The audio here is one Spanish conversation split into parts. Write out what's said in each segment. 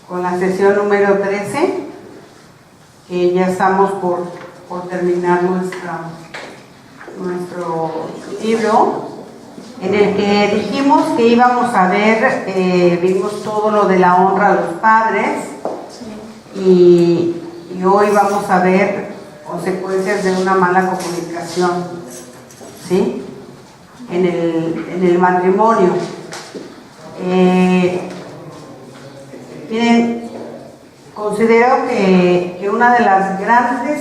con la sesión número 13, que ya estamos por terminar nuestro libro, en el que dijimos que íbamos a ver, vimos todo lo de la honra a los padres, y hoy vamos a ver consecuencias de una mala comunicación, ¿sí? En el matrimonio. Miren, considero que una de las grandes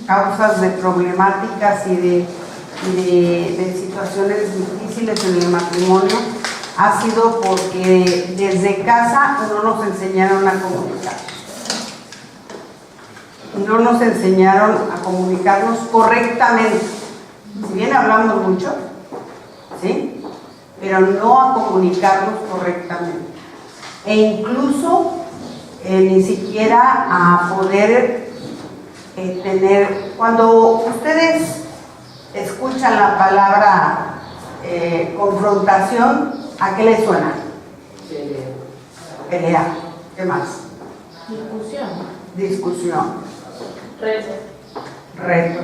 causas de problemáticas y de situaciones difíciles en el matrimonio ha sido porque desde casa no nos enseñaron a comunicar. No nos enseñaron a comunicarnos correctamente. Si bien hablamos mucho, ¿sí? Pero no a comunicarnos correctamente. E incluso ni siquiera a poder tener, cuando ustedes escuchan la palabra confrontación, ¿a qué les suena? Pelea. ¿Qué más? Discusión. Reto.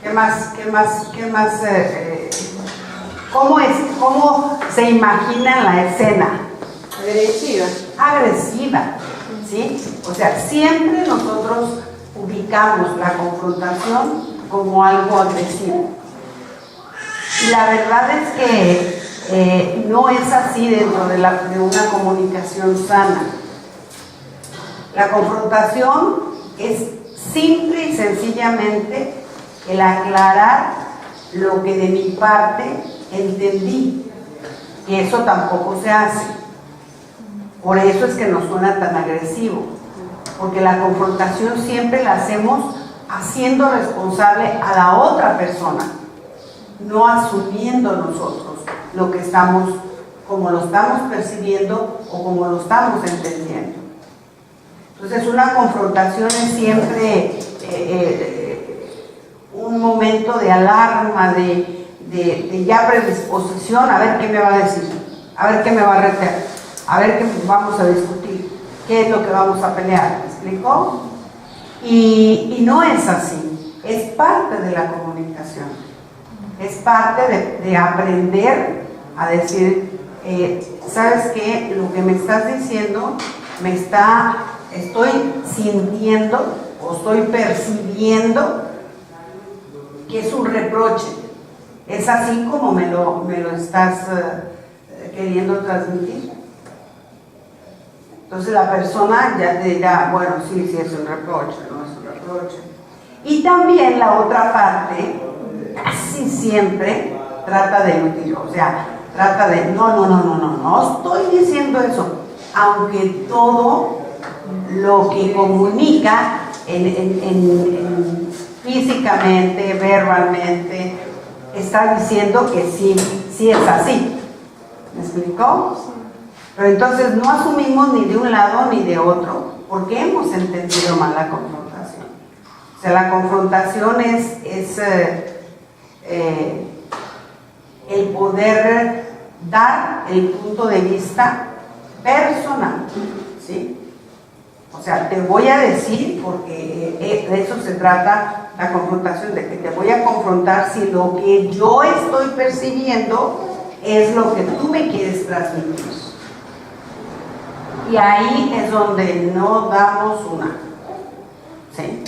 ¿Qué más? ¿Cómo se imagina la escena? Agresiva, ¿sí? O sea, siempre nosotros ubicamos la confrontación como algo agresivo. Y la verdad es que no es así dentro de una comunicación sana. La confrontación es simple y sencillamente el aclarar lo que de mi parte entendí, y eso tampoco se hace. Por eso es que nos suena tan agresivo, porque la confrontación siempre la hacemos haciendo responsable a la otra persona, no asumiendo nosotros lo que estamos, como lo estamos percibiendo o como lo estamos entendiendo. Entonces, una confrontación es siempre un momento de alarma, de ya predisposición, a ver qué me va a decir, a ver qué me va a retar, a ver qué vamos a discutir, qué es lo que vamos a pelear. ¿Me explicó? Y no es así, es parte de la comunicación, es parte de aprender a decir, ¿sabes qué? Lo que me estás diciendo estoy sintiendo o estoy percibiendo que es un reproche. ¿Es así como me lo estás queriendo transmitir? Entonces la persona ya te dirá, bueno, sí, es un reproche, no es un reproche. Y también la otra parte, casi siempre, trata de eludir, o sea, trata de, no estoy diciendo eso, aunque todo lo que comunica físicamente, verbalmente, está diciendo que sí es así. ¿Me explicó? Pero entonces no asumimos ni de un lado ni de otro, porque hemos entendido mal la confrontación. O sea, la confrontación es el poder dar el punto de vista personal, ¿sí? O sea, te voy a decir, porque de eso se trata la confrontación, de que te voy a confrontar si lo que yo estoy percibiendo es lo que tú me quieres transmitir. Y ahí es donde no damos una, ¿sí?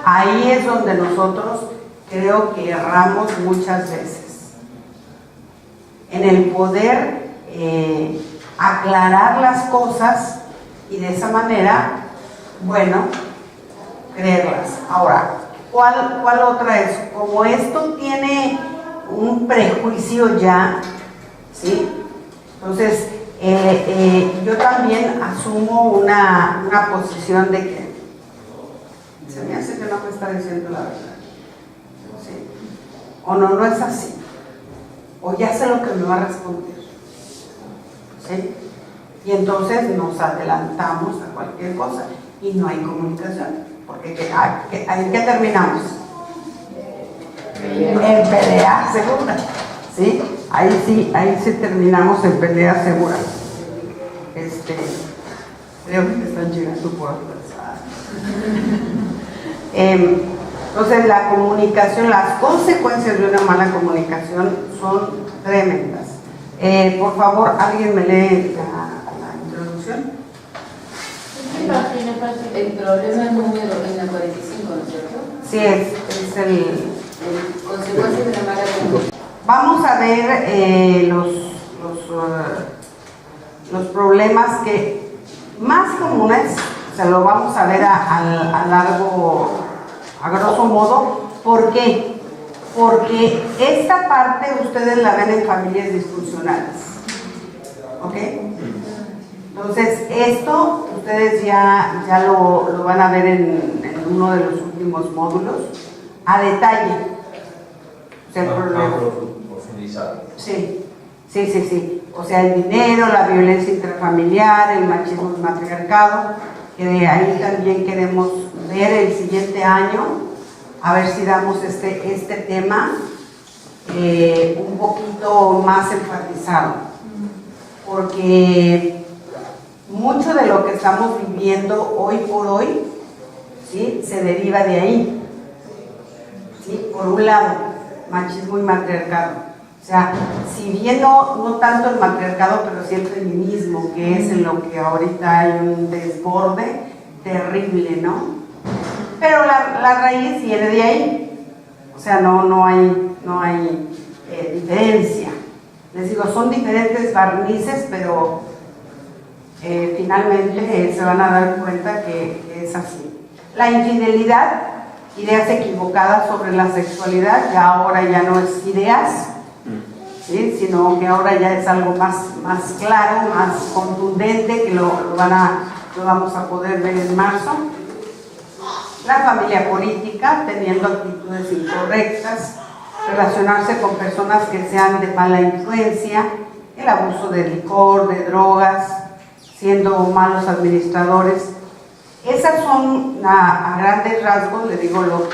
Ahí es donde nosotros creo que erramos muchas veces, en el poder aclarar las cosas y de esa manera, bueno, creerlas. Ahora, ¿cuál otra es? Como esto tiene un prejuicio ya, ¿sí? Entonces, yo también asumo una posición de que se me hace que no me está diciendo la verdad, ¿sí? O no es así, o ya sé lo que me va a responder, ¿sí? Y entonces nos adelantamos a cualquier cosa y no hay comunicación, porque ¿en qué terminamos? En pelear, segunda, ¿sí? ahí sí terminamos en peleas seguras. Creo que están llegando por atrás. Entonces la comunicación, las consecuencias de una mala comunicación son tremendas. Por favor, ¿alguien me lee la introducción? El problema es número en la 45, ¿no es cierto? Sí, es el consecuencias de la mala comunicación. Vamos a ver los problemas que más comunes, se lo vamos a ver a grosso modo. ¿Por qué? Porque esta parte ustedes la ven en familias disfuncionales, ¿ok? Entonces esto ustedes ya lo van a ver en uno de los últimos módulos a detalle. O sea, el problema. Sí. O sea, el dinero, la violencia intrafamiliar, el machismo y matriarcado, que de ahí también queremos ver el siguiente año, a ver si damos este tema un poquito más enfatizado, porque mucho de lo que estamos viviendo hoy por hoy, ¿sí?, se deriva de ahí, ¿sí? Por un lado, machismo y matriarcado. O sea, si bien no tanto el matriarcado, pero sí el feminismo, que es en lo que ahorita hay un desborde terrible, ¿no? Pero la raíz viene de ahí. O sea, no hay diferencia. Les digo, son diferentes barnices, pero finalmente se van a dar cuenta que es así. La infidelidad, ideas equivocadas sobre la sexualidad, ya ahora ya no es ideas, ¿sí?, sino que ahora ya es algo más claro, más contundente, que lo vamos a poder ver en marzo. La familia política, teniendo actitudes incorrectas, relacionarse con personas que sean de mala influencia, el abuso de licor, de drogas, siendo malos administradores. Esas son a grandes rasgos, le digo, lo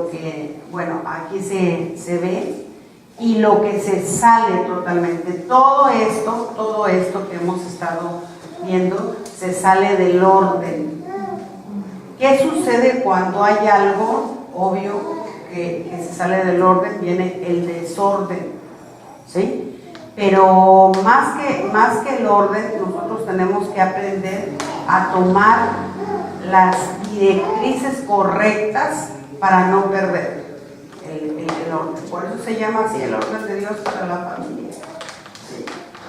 que bueno, aquí se ve. Y lo que se sale totalmente, todo esto que hemos estado viendo, se sale del orden. ¿Qué sucede cuando hay algo obvio que se sale del orden? Viene el desorden, ¿sí? Pero más que el orden, nosotros tenemos que aprender a tomar las directrices correctas para no perder el orden. Por eso se llama así, el orden de Dios para la familia. ¿Sí?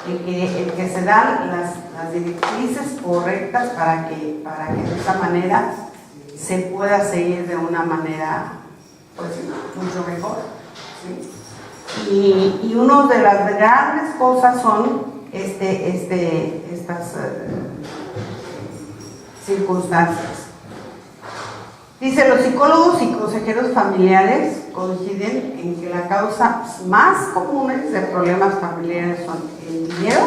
El que se dan las directrices correctas para que de esa manera se pueda seguir de una manera, pues, mucho mejor. ¿Sí? Y una de las grandes cosas son estas circunstancias. Dice, los psicólogos y consejeros familiares coinciden en que las causas más comunes de problemas familiares son el dinero,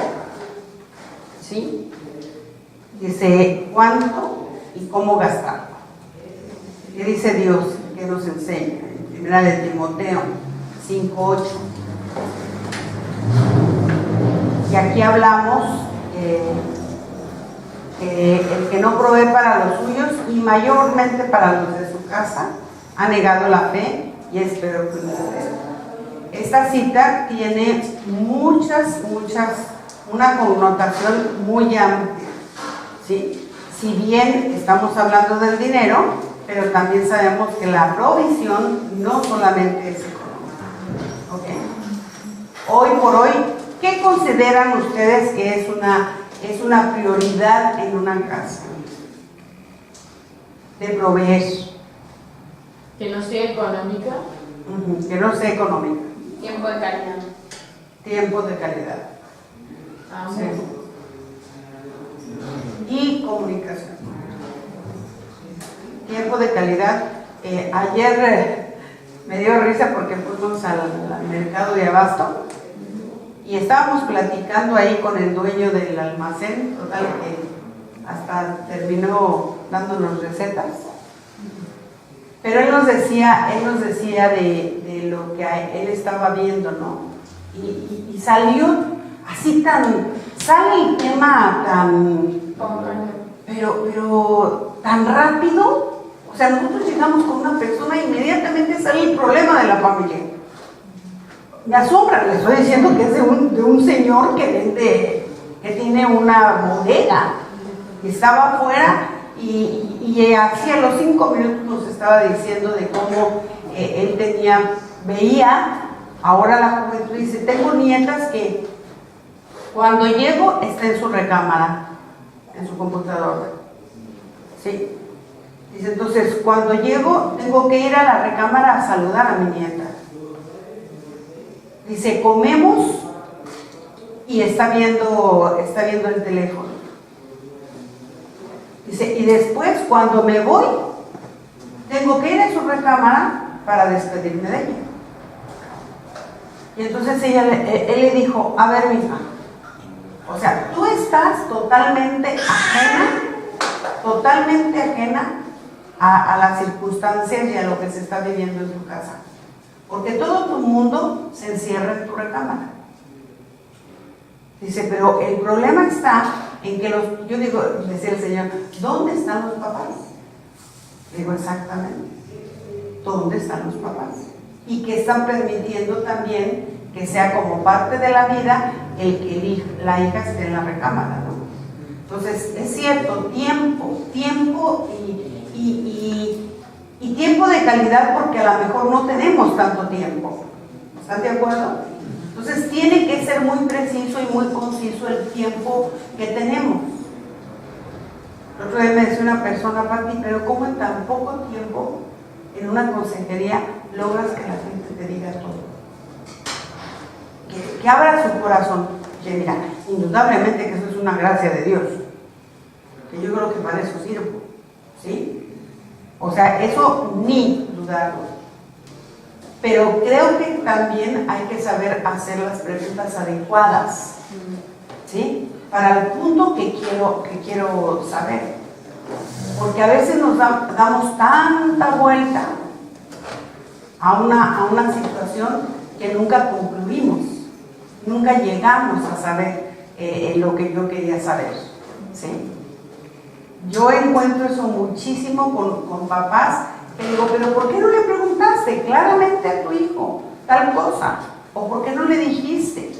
¿sí? Dice, cuánto y cómo gastarlo. ¿Qué dice Dios? ¿Qué nos enseña? En primera de Timoteo 5:8. Y aquí hablamos el que no provee para los suyos y mayormente para los de su casa ha negado la fe y es peor que un cordero. Esta cita tiene una connotación muy amplia, ¿sí? Si bien estamos hablando del dinero, pero también sabemos que la provisión no solamente es económica, ¿ok? Hoy por hoy, ¿qué consideran ustedes que es una prioridad en una casa? De proveer. Que no sea económica. Que no sea económica. Tiempo de calidad. Tiempo de calidad. Sí. Y comunicación. Tiempo de calidad. Ayer me dio risa porque fuimos al mercado de abasto y estábamos platicando ahí con el dueño del almacén, total que hasta terminó dándonos recetas. Pero él nos decía de lo que él estaba viendo, ¿no? y salió así sale el tema pero tan rápido. O sea, nosotros llegamos con una persona e inmediatamente sale el problema de la familia. Me asombra, le estoy diciendo que es de un señor que tiene una bodega, y estaba afuera y así a los 5 minutos nos estaba diciendo de cómo él veía, ahora la juventud dice, tengo nietas que cuando llego está en su recámara, en su computadora, ¿sí? Dice, entonces cuando llego tengo que ir a la recámara a saludar a mi nieta. Dice, comemos y está viendo el teléfono. Dice, y después cuando me voy tengo que ir a su recámara para despedirme de ella. Y entonces él le dijo, a ver, misma, o sea, tú estás totalmente ajena a las circunstancias y a lo que se está viviendo en tu casa, porque todo tu mundo se encierra en tu recámara. Dice, pero el problema está en que yo digo, decía el Señor, ¿dónde están los papás? Digo, exactamente, ¿dónde están los papás? Y que están permitiendo también que sea como parte de la vida el que la hija esté en la recámara, ¿no? Entonces, es cierto, tiempo y tiempo de calidad, porque a lo mejor no tenemos tanto tiempo. ¿Están de acuerdo? Entonces, tiene que ser muy preciso y muy conciso el tiempo que tenemos. El otro día me decía una persona, Pati, pero ¿cómo en tan poco tiempo en una consejería logras que la gente te diga todo? Que abra su corazón. Que mira, indudablemente que eso es una gracia de Dios, que yo creo que para eso sirvo, ¿sí? O sea, eso ni dudarlo. Pero creo que también hay que saber hacer las preguntas adecuadas, ¿sí? Para el punto que quiero saber. Porque a veces nos damos tanta vuelta a una situación que nunca concluimos, nunca llegamos a saber lo que yo quería saber, ¿sí? Yo encuentro eso muchísimo con papás que digo, pero ¿por qué no le preguntaste claramente a tu hijo tal cosa? ¿O por qué no le dijiste?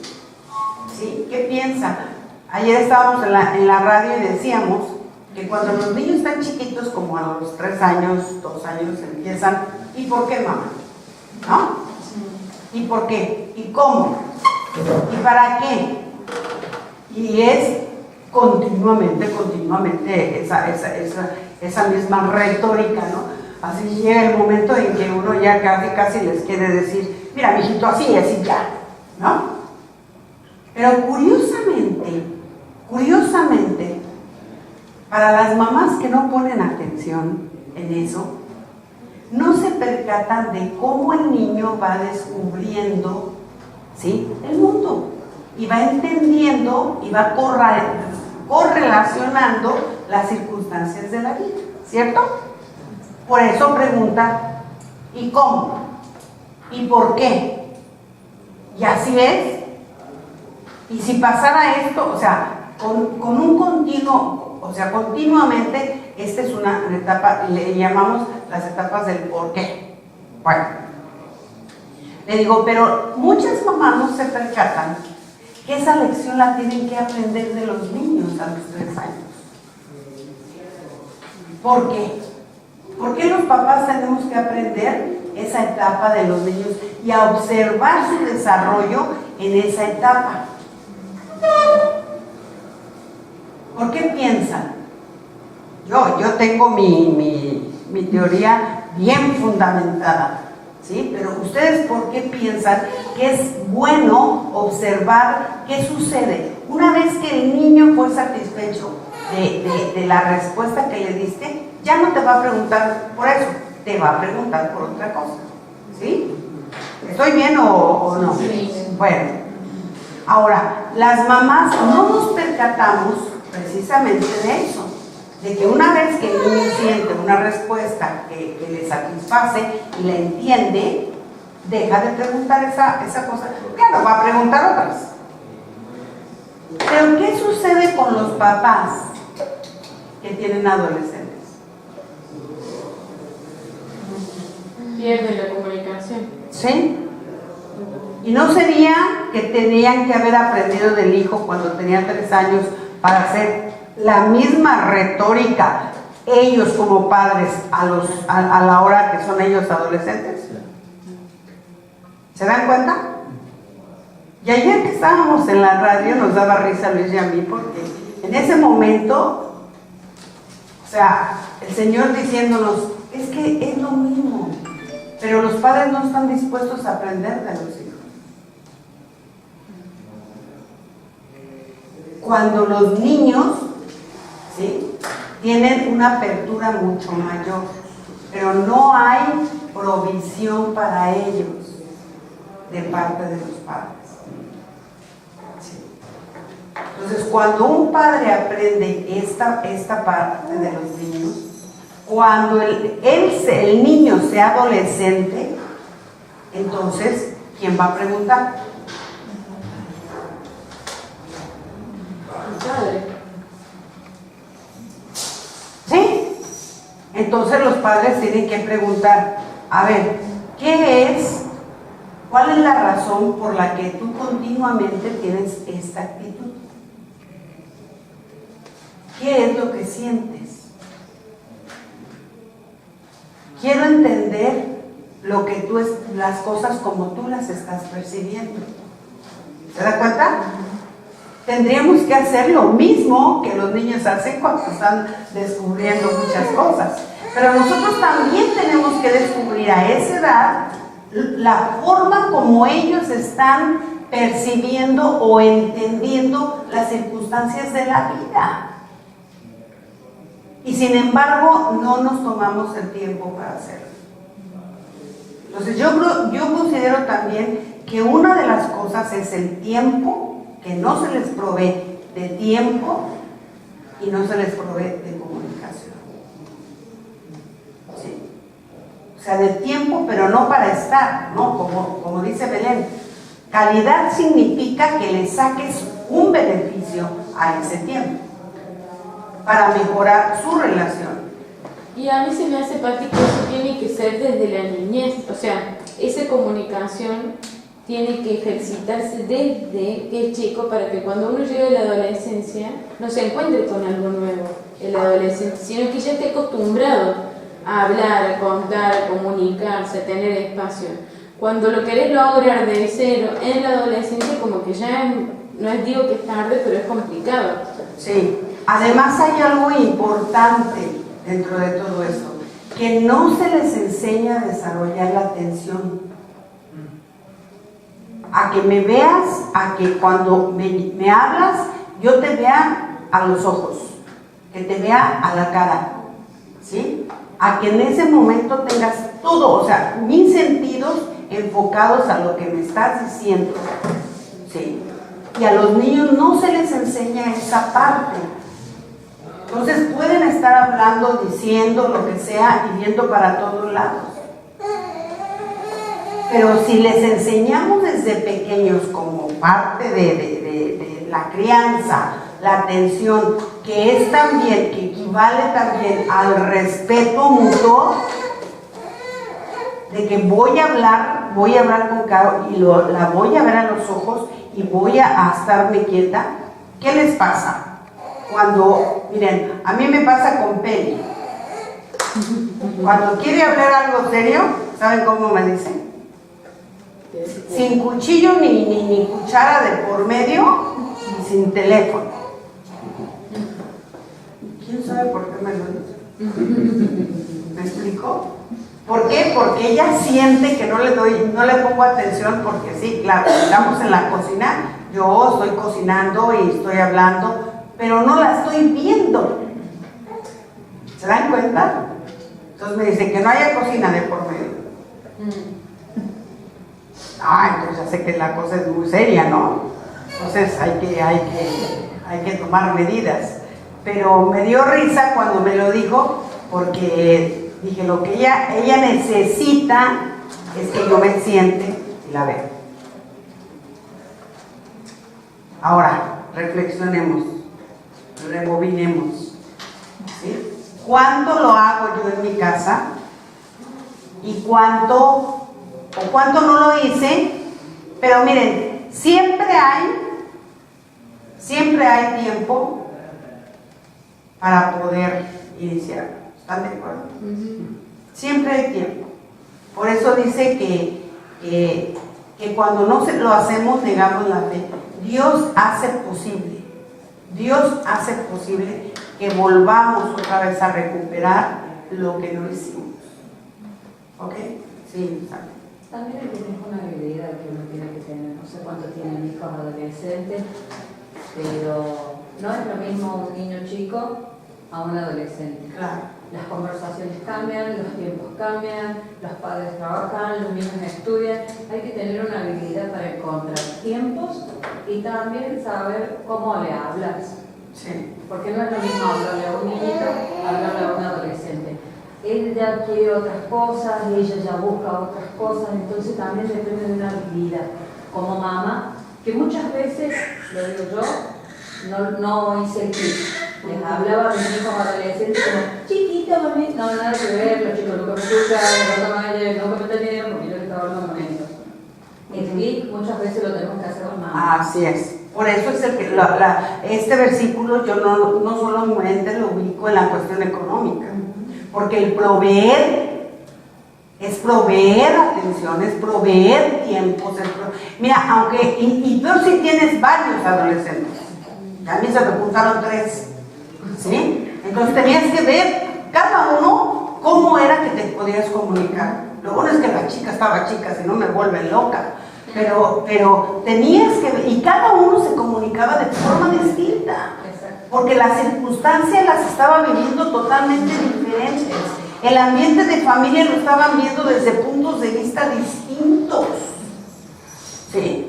¿Sí? ¿Qué piensa? Ayer estábamos en la radio y decíamos que cuando los niños están chiquitos, como a los 3 años, 2 años, empiezan, ¿y por qué, mamá? ¿No? ¿Y por qué? ¿Y cómo? ¿Y para qué? Y es continuamente esa misma retórica, ¿no? Así llega el momento en que uno ya casi les quiere decir, mira, mijito, así es y ya, ¿no? Pero curiosamente, para las mamás que no ponen atención en eso, no se percatan de cómo el niño va descubriendo, ¿sí?, el mundo, y va entendiendo y va correlacionando las circunstancias de la vida, ¿cierto? Por eso pregunta, ¿y cómo? ¿Y por qué? Y así es. Y si pasara esto, o sea, con un continuo, o sea, continuamente, esta es una etapa, le llamamos las etapas del por qué. Bueno, le digo, pero muchas mamás no se percatan que esa lección la tienen que aprender de los niños a los 3 años. ¿Por qué? ¿Por qué los papás tenemos que aprender esa etapa de los niños y a observar su desarrollo en esa etapa? ¿Por qué piensan? Yo tengo mi teoría bien fundamentada, ¿sí? Pero ustedes, ¿por qué piensan que es bueno observar qué sucede? Una vez que el niño fue satisfecho de la respuesta que le diste, ya no te va a preguntar por eso, te va a preguntar por otra cosa, ¿sí? ¿Estoy bien o no? Sí. Bueno, ahora, las mamás no nos percatamos precisamente de eso, de que una vez que el niño siente una respuesta que le satisface y la entiende, deja de preguntar esa cosa. Claro, va a preguntar otras. Pero ¿qué sucede con los papás que tienen adolescentes? Pierden la comunicación. ¿Sí? ¿Y no sería que tenían que haber aprendido del hijo cuando tenía 3 años para hacer la misma retórica ellos como padres a la hora que son ellos adolescentes? ¿Se dan cuenta? Y ayer que estábamos en la radio nos daba risa a Luis y a mí porque en ese momento, o sea, el Señor diciéndonos, es que es lo mismo, pero los padres no están dispuestos a aprender de los hijos. Cuando los niños, ¿sí?, tienen una apertura mucho mayor, pero no hay provisión para ellos de parte de los padres. ¿Sí? Entonces, cuando un padre aprende esta parte de los niños, cuando el niño sea adolescente, entonces, ¿quién va a preguntar? El padre. ¿Sí? Entonces los padres tienen que preguntar, a ver, ¿cuál es la razón por la que tú continuamente tienes esta actitud? ¿Qué es lo que sientes? Quiero entender las cosas como tú las estás percibiendo. ¿Se da cuenta? Tendríamos que hacer lo mismo que los niños hacen cuando están descubriendo muchas cosas. Pero nosotros también tenemos que descubrir a esa edad la forma como ellos están percibiendo o entendiendo las circunstancias de la vida. Y sin embargo, no nos tomamos el tiempo para hacerlo. Entonces, yo considero también que una de las cosas es el tiempo, que no se les provee de tiempo y no se les provee de comunicación. ¿Sí? O sea, de tiempo, pero no para estar, ¿no? Como dice Belén, calidad significa que le saques un beneficio a ese tiempo para mejorar su relación. Y a mí se me hace, Pati, que eso tiene que ser desde la niñez, o sea, esa comunicación tiene que ejercitarse desde que es chico para que cuando uno llegue a la adolescencia no se encuentre con algo nuevo en la adolescencia, sino que ya esté acostumbrado a hablar, a contar, a comunicarse, a tener espacio. Cuando lo querés lograr de cero en la adolescencia, como que ya no digo que es tarde, pero es complicado. Sí, además hay algo importante dentro de todo esto, que no se les enseña a desarrollar la atención. A que me veas, a que cuando me hablas, yo te vea a los ojos, que te vea a la cara, ¿sí? A que en ese momento tengas todo, o sea, mis sentidos enfocados a lo que me estás diciendo, ¿sí? Y a los niños no se les enseña esa parte. Entonces pueden estar hablando, diciendo lo que sea y viendo para todos lados. Pero si les enseñamos desde pequeños como parte de la crianza, la atención, que es también, que equivale también al respeto mutuo, de que voy a hablar con Caro y la voy a ver a los ojos y voy a estarme quieta. ¿Qué les pasa? Cuando, miren, a mí me pasa con Peli. Cuando quiere hablar algo serio, ¿saben cómo me dicen? Sin cuchillo ni cuchara de por medio y sin teléfono. ¿Quién sabe por qué me lo dice? ¿Me explico? ¿Por qué? Porque ella siente que no le pongo atención, porque sí, claro, estamos en la cocina, yo estoy cocinando y estoy hablando, pero no la estoy viendo. ¿Se dan cuenta? Entonces me dice que no haya cocina de por medio. Entonces ya sé que la cosa es muy seria, ¿no? Entonces hay que tomar medidas. Pero me dio risa cuando me lo dijo, porque dije, lo que ella necesita es que yo me siente y la veo. Ahora, reflexionemos, rebobinemos, ¿sí? ¿Cuánto lo hago yo en mi casa? ¿Y cuánto no lo hice? Pero miren, siempre hay tiempo para poder iniciar. ¿Están de acuerdo? Siempre hay tiempo. Por eso dice que cuando no lo hacemos, negamos la fe. Dios hace posible que volvamos otra vez a recuperar lo que no hicimos. ¿Ok? Sí, también hay que tener una habilidad que uno tiene que tener. No sé cuánto tienen hijos adolescentes, pero no es lo mismo un niño chico a un adolescente. Claro. Las conversaciones cambian, los tiempos cambian, los padres trabajan, los niños estudian. Hay que tener una habilidad para encontrar tiempos y también saber cómo le hablas. Sí. Porque no es lo mismo hablarle a un niñito, hablarle a un adolescente. Él ya quiere otras cosas, ella ya busca otras cosas, entonces también depende de una habilidad. Como mamá, que muchas veces, lo digo yo, no hice el clic. Les hablaba a mis hijos adolescentes como, chiquito, mami, no, nada que ver, los chicos nunca me escuchan, nunca me entendieron porque yo les estaba hablando con ellos. El clic muchas veces lo tenemos que hacer con mamá. Así es. Por eso es el que este versículo yo no solamente lo ubico en la cuestión económica, porque el proveer es proveer atención, es proveer tiempos. Mira, aunque, y peor si tienes varios adolescentes, a mí se me juntaron 3, ¿sí? Entonces tenías que ver cada uno cómo era que te podías comunicar. Lo bueno es que la chica estaba chica, si no me vuelven loca. Pero tenías que ver, y cada uno se comunicaba de forma distinta, porque las circunstancias las estaba viviendo totalmente diferentes. El ambiente de familia lo estaban viendo desde puntos de vista distintos. ¿Sí?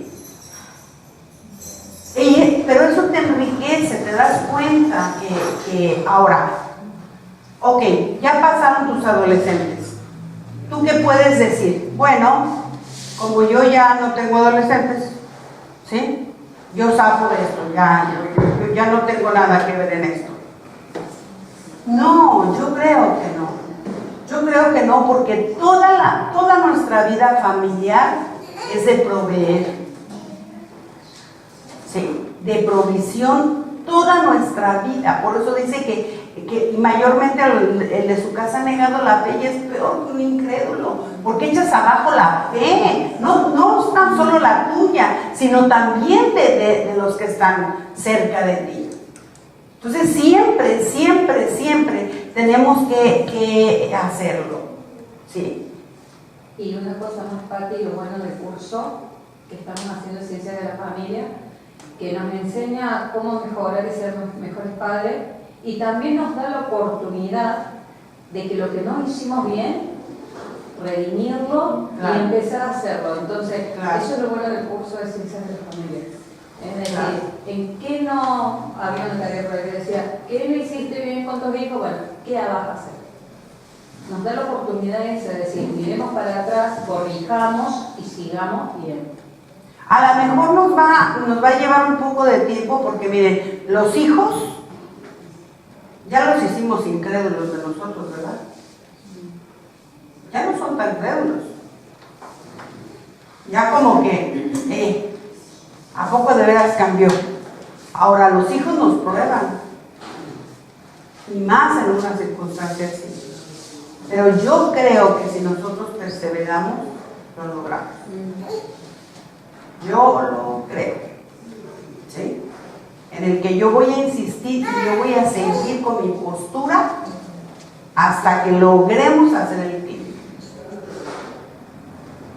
Pero eso te enriquece, te das cuenta que ahora, ok, ya pasaron tus adolescentes. ¿Tú qué puedes decir? Bueno, como yo ya no tengo adolescentes, ¿sí? Yo zafo de esto, yo ya no tengo nada que ver en esto. No, yo creo que no. Yo creo que no, porque toda nuestra vida familiar es de proveer, ¿sí? De provisión, toda nuestra vida. Por eso dice que mayormente el de su casa ha negado la fe y es peor que un incrédulo, porque echas abajo la fe, no tan solo la tuya, sino también de los que están cerca de ti. Entonces siempre tenemos que hacerlo, ¿sí? Y una cosa más, Pati, lo bueno del curso que estamos haciendo Ciencia de la Familia, que nos enseña cómo mejorar y ser mejores padres, y también nos da la oportunidad de que lo que no hicimos bien, redimirlo, claro, y empezar a hacerlo. Entonces, claro, eso es lo bueno del curso de Ciencias de la Familia. Es decir, claro, ¿en qué no había una tarea por ahí que decía, qué no hiciste bien con tus hijos? Bueno, ¿qué vas a hacer? Nos da la oportunidad esa de decir, miremos para atrás, corrijamos y sigamos bien. A lo mejor nos va a llevar un poco de tiempo, porque miren, los hijos ya los hicimos incrédulos de nosotros, ¿verdad? Ya no son tan crédulos. Ya como que, ¿a poco de veras cambió? Ahora los hijos nos prueban, y más en una circunstancia así. Pero yo creo que si nosotros perseveramos, lo logramos. Yo lo creo, ¿sí? En el que yo voy a insistir y yo voy a seguir con mi postura hasta que logremos hacer el fin.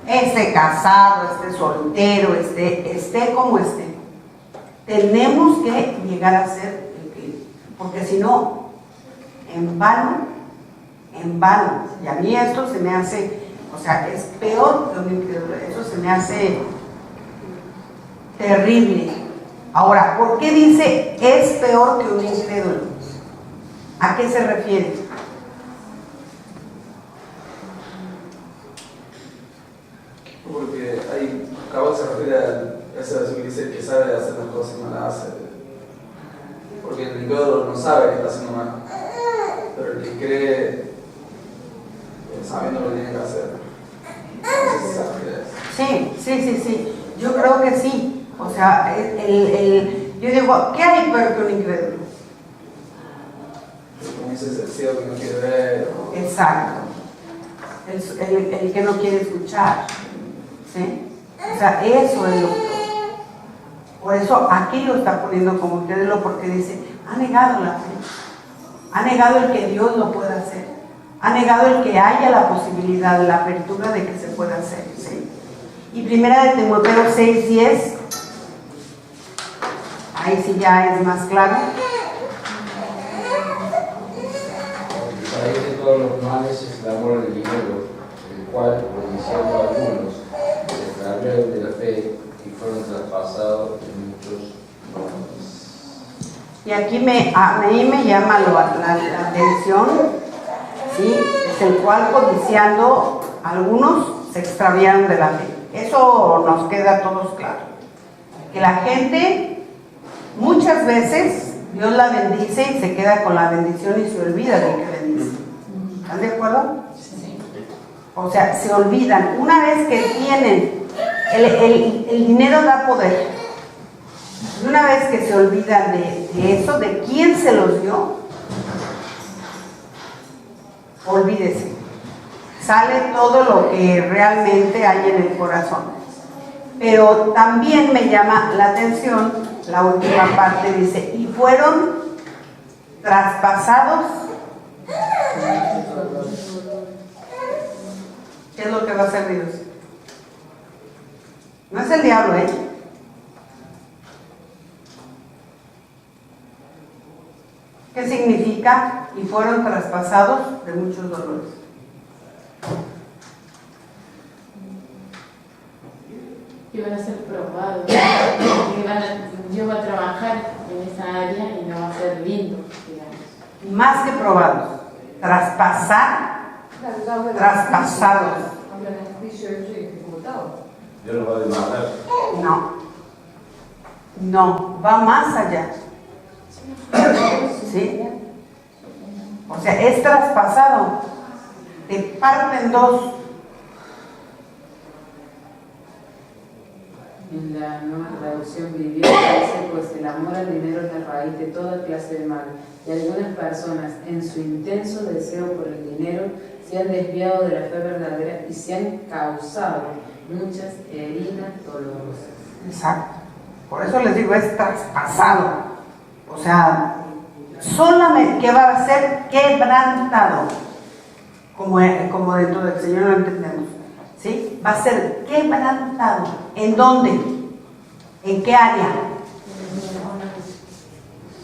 Esté casado, esté soltero, esté como esté, tenemos que llegar a hacer el fin, porque si no, en vano, y a mí esto se me hace, o sea, es peor que un incrédulo, eso se me hace terrible. Ahora, ¿por qué dice es peor que un incrédulo? ¿A qué se refiere? ahí Cabot se refiere a esa versión que dice que sabe hacer las cosas y no las hace. Porque el incrédulo no sabe que está haciendo mal, pero el que cree, sabiendo lo que tiene que hacer. No sé si se refiere a eso. Sí. Yo creo que sí. O sea, yo digo, ¿qué hay peor que un incrédulo? Como dices, el ciego que no quiere ver. Exacto. El que no quiere escuchar. ¿Sí? O sea, eso es lo que... Por eso aquí lo está poniendo como incrédulo, porque dice, ha negado la fe. Ha negado el que Dios lo pueda hacer. Ha negado el que haya la posibilidad, la apertura de que se pueda hacer. ¿Sí? Y primera de Timoteo 6:10, ahí sí ya es más claro. Sabéis que todos los males es el amor al dinero, el cual, codiciando a algunos, se extraviaron de la fe y fueron traspasados en muchos nombres. Y aquí a mí me llama la atención, ¿sí? Es el cual, codiciando algunos, se extraviaron de la fe. Eso nos queda a todos claro. Que la gente, muchas veces, Dios la bendice y se queda con la bendición y se olvida del que bendice. ¿Están de acuerdo? Sí. O sea, se olvidan. Una vez que tienen, el dinero da poder. Y una vez que se olvidan de eso, de quién se los dio, olvídese. Sale todo lo que realmente hay en el corazón. Pero también me llama la atención, la última parte dice, y fueron traspasados. ¿Qué es lo que va a hacer Dios? No es el diablo, ¿eh? ¿Qué significa? Y fueron traspasados de muchos dolores. Que van a ser probados, que Dios va a trabajar en esa área y no va a ser lindo, digamos. Más que probados, traspasados. Habla en el juicio hecho y ejecutado. Dios nos va a demandar. No, va más allá. ¿Sí? O sea, es traspasado, te parte en dos. En la nueva traducción viviente dice, pues el amor al dinero es la raíz de toda clase de mal, y algunas personas en su intenso deseo por el dinero se han desviado de la fe verdadera y se han causado muchas heridas dolorosas. Exacto. Por eso les digo, es traspasado. O sea, solamente que va a ser quebrantado. Como dentro del Señor lo entendemos. ¿Sí? Va a ser quebrantado. ¿En dónde? ¿En qué área?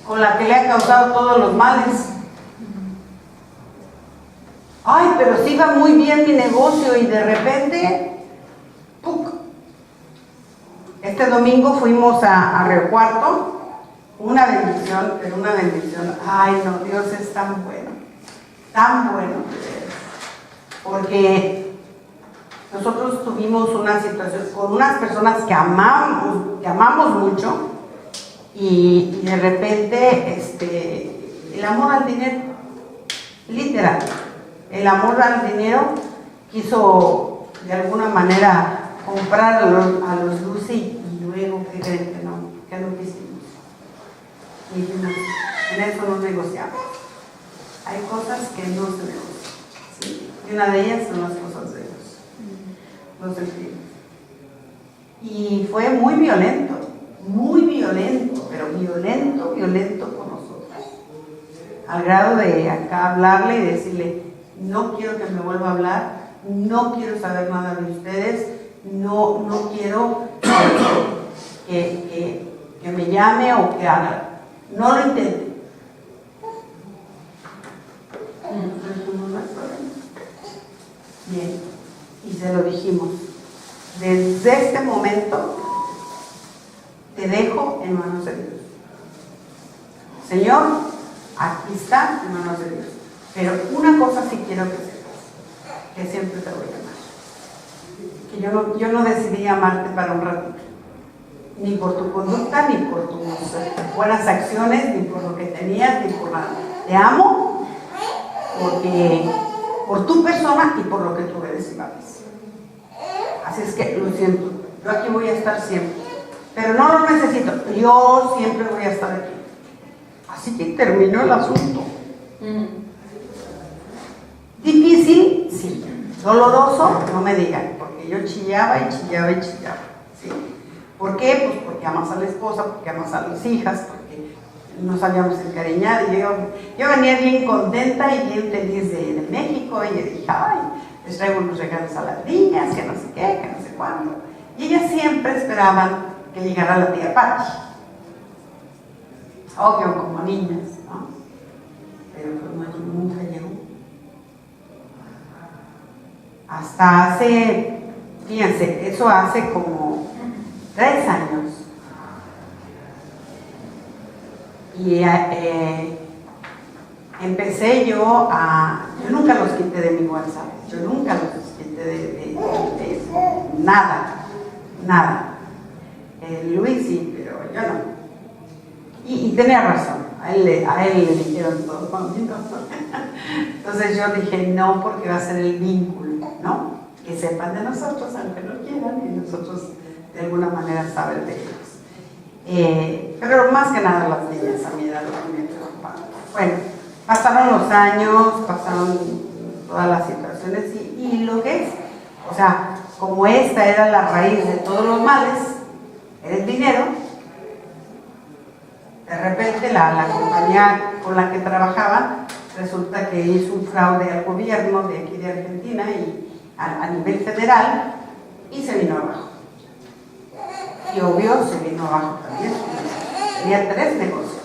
Con la que le ha causado todos los males. Ay, pero sí va muy bien mi negocio y de repente, ¡puc! Este domingo fuimos a Río Cuarto. Una bendición, pero una bendición. Ay, no, Dios es tan bueno. Tan bueno. Porque nosotros tuvimos una situación con unas personas que amamos mucho y de repente el amor al dinero, literal, el amor al dinero quiso de alguna manera comprar a los Lucy y luego que creen que no quisimos. Y dijimos, en eso no negociamos. Hay cosas que no se negocian, ¿sí? Y una de ellas son las cosas de Dios. Los sentimos. Y fue muy violento, pero violento con nosotros. Al grado de acá hablarle y decirle, no quiero que me vuelva a hablar, no quiero saber nada de ustedes, no quiero que me llame o que haga. No lo intente. Bien. Y se lo dijimos, desde este momento te dejo en manos de Dios. Señor, aquí está en manos de Dios. Pero una cosa sí quiero que sepas, que siempre te voy a amar. que yo no decidí amarte para un ratito, ni por tu conducta, ni por tus buenas acciones, ni por lo que tenías, ni por nada. Te amo por tu persona y por lo que tú eres y vales. Así es que lo siento, yo aquí voy a estar siempre, pero no lo necesito, yo siempre voy a estar aquí. Así que terminó el asunto. Difícil, sí. Doloroso, no me digan, porque yo chillaba y chillaba y chillaba, ¿sí? ¿Por qué? Pues porque amas a la esposa, porque amas a las hijas, porque nos habíamos encariñado. Y yo venía bien contenta y bien feliz de México, y yo dije, ay, les traigo unos regalos a las niñas, que no sé qué, que no sé cuándo. Y ellas siempre esperaban que llegara la tía Pati. Obvio, como niñas, ¿no? Pero pues nunca llegó. Hasta hace, fíjense, eso hace como 3 años. Y empecé yo nunca los quité de mi WhatsApp, yo nunca los quité de nada. Luis sí, pero yo no. Y tenía razón, a él le dijeron todo conmigo. Entonces yo dije no, porque va a ser el vínculo, ¿no? Que sepan de nosotros, aunque no quieran, y nosotros de alguna manera saber de ellos. Pero más que nada las niñas a mi edad lo que me preocupaban. Bueno, pasaron los años, pasaron todas las situaciones y lo que es, o sea, como esta era la raíz de todos los males, era el dinero. De repente la compañía con la que trabajaba resulta que hizo un fraude al gobierno de aquí de Argentina y a nivel federal y se vino abajo. Y obvio se vino abajo también. Tenía 3 negocios,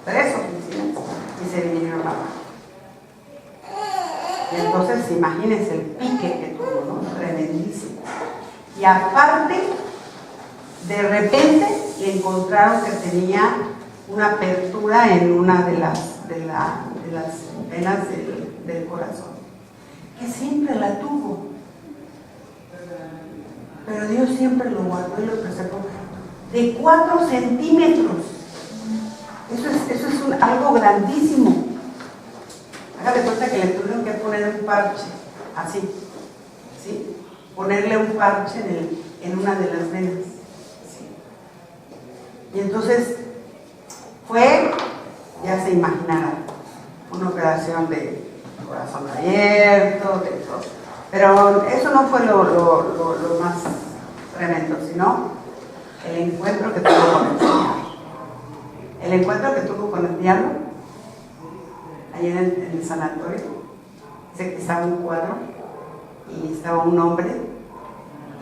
3 oficinas y se vinieron abajo. Y entonces imagínense el pique que tuvo, ¿no? Tremendísimo. Y aparte, de repente le encontraron que tenía una apertura en una de las venas del corazón, que siempre la tuvo, pero Dios siempre lo guardó y lo preservó, de 4 centímetros. Eso es algo grandísimo. Hágale cuenta que le tuvieron que poner un parche, así, ¿sí? Ponerle un parche en una de las venas, ¿sí? Y entonces fue, ya se imaginarán, una operación de corazón abierto, de todo. Pero eso no fue lo más tremendo, sino el encuentro que tuvo con el Señor. El encuentro que tuvo con el diablo, allí en el sanatorio. Dice que estaba un cuadro y estaba un hombre,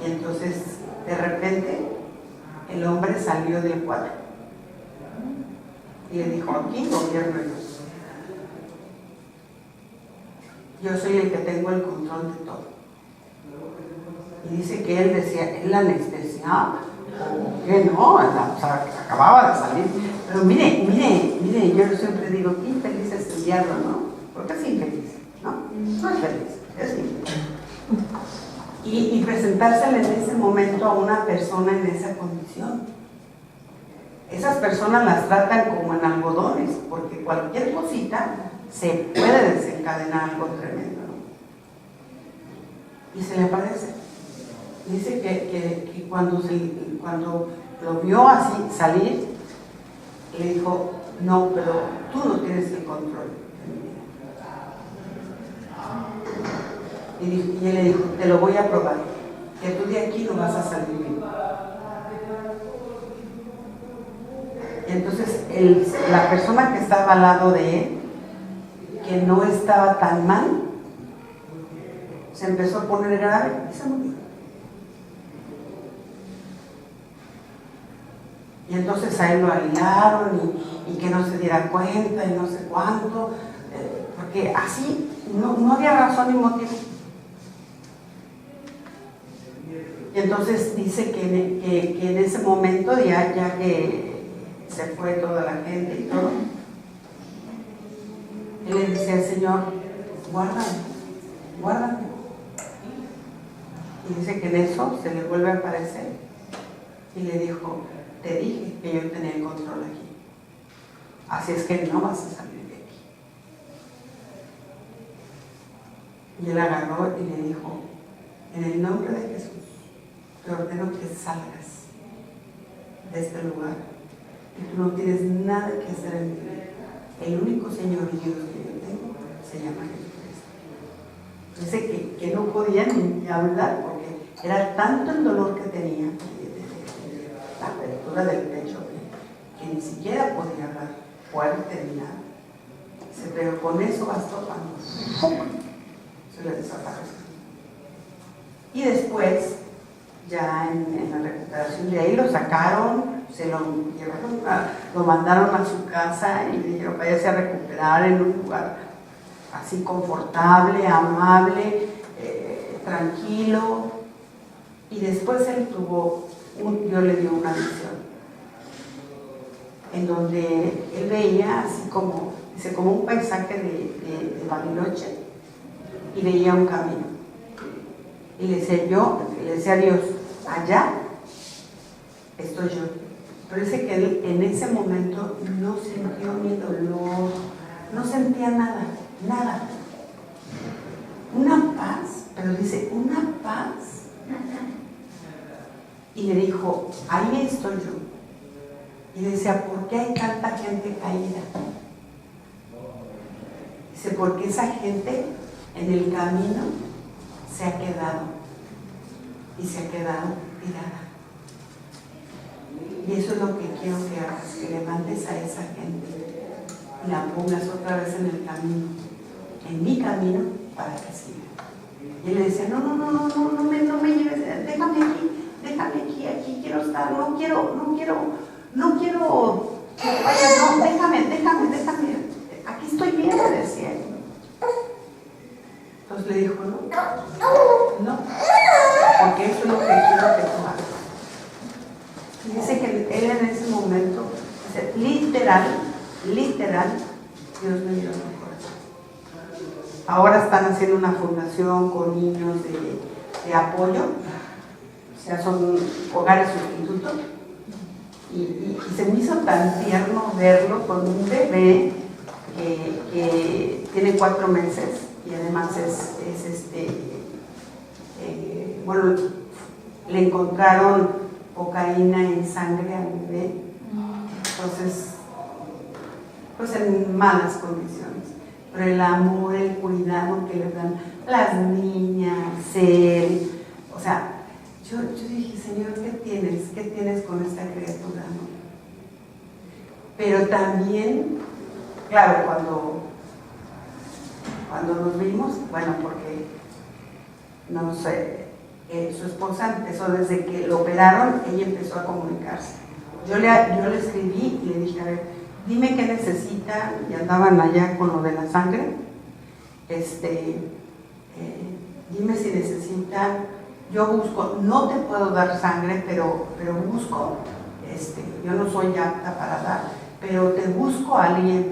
y entonces de repente el hombre salió del cuadro. Y le dijo, aquí gobierno yo soy el que tengo el control de todo. Y dice que él decía, él anestesiaba, que no, o sea, acababa de salir. Pero mire, yo siempre digo, qué infeliz es el diablo, ¿no? Porque es infeliz, ¿no? No es feliz, es infeliz. Y presentársele en ese momento a una persona en esa condición. Esas personas las tratan como en algodones, porque cualquier cosita se puede desencadenar algo tremendo, ¿no? Y se le aparece. Dice que cuando lo vio así salir, le dijo, no, pero tú no tienes el control de mi vida. Y él le dijo, te lo voy a probar, que tú de aquí no vas a salir bien. Entonces la persona que estaba al lado de él, que no estaba tan mal, se empezó a poner grave y se murió. Y entonces a él lo aislaron y que no se diera cuenta y no sé cuánto, porque así no había razón ni motivo. Y entonces dice que en ese momento, ya que se fue toda la gente y todo, él le decía al Señor, guárdame. Y dice que en eso se le vuelve a aparecer y le dijo, te dije que yo tenía el control aquí, así es que no vas a salir de aquí. Y él agarró y le dijo, en el nombre de Jesús, te ordeno que salgas de este lugar, que tú no tienes nada que hacer en mi vida. El único Señor y Dios que yo tengo se llama Jesucristo. Dice que no podía ni hablar porque era tanto el dolor que tenía, la apertura del pecho, que ni siquiera podía hablar fuerte ni nada. Dice, pero con eso bastó cuando se le desapareció. Y después, ya en la recuperación de ahí, lo sacaron, se lo llevaron, lo mandaron a su casa y le dijeron, váyase a recuperar en un lugar así confortable, amable, tranquilo. Y después él tuvo, Dios le dio una visión, en donde él veía así como, dice, como un paisaje de Bariloche, y veía un camino. Y le decía a Dios, allá estoy yo. Pero dice que él en ese momento no sintió ni dolor, no sentía nada, nada. Una paz, pero dice, una paz. Y le dijo, ahí estoy yo. Y decía, ¿por qué hay tanta gente caída? Dice, porque esa gente en el camino se ha quedado y se ha quedado tirada. Y eso es lo que quiero que hagas, que levantes a esa gente y la pongas otra vez en el camino, en mi camino, para que siga. Y él le decía, no me lleves, déjame aquí quiero estar, no quiero que vayas, no, déjame, aquí estoy bien, le decía él. Entonces le dijo, no, porque eso es lo que quiero que tú hagas. Y dice que él en ese momento, literal, Dios me dio mi corazón. Ahora están haciendo una fundación con niños de apoyo, o sea, son hogares sustitutos. Y se me hizo tan tierno verlo con un bebé que tiene 4 meses y además bueno, le encontraron cocaína en sangre al bebé, entonces pues en malas condiciones, pero el amor, el cuidado que le dan las niñas, él, o sea, yo dije, Señor, ¿qué tienes con esta criatura? ¿No? Pero también, claro, cuando nos vimos, bueno, porque no sé, su esposa empezó desde que lo operaron, ella empezó a comunicarse. Yo le escribí y le dije, a ver, dime qué necesita, y andaban allá con lo de la sangre, dime si necesitan, yo busco, no te puedo dar sangre, pero busco, yo no soy apta para dar, pero te busco a alguien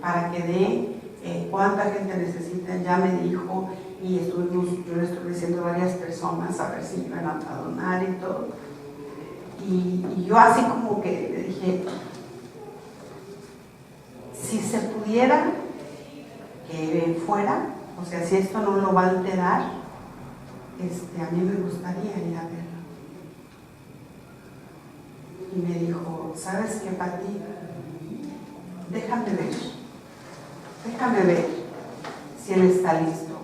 para que dé, cuánta gente necesita, ya me dijo, y yo le estuve diciendo a varias personas a ver si iban a donar y todo. Y yo así como que le dije, si se pudiera que fuera, o sea, si esto no lo va a alterar, a mí me gustaría ir a verlo. Y me dijo, ¿sabes qué, Pati? Déjame ver si él está listo,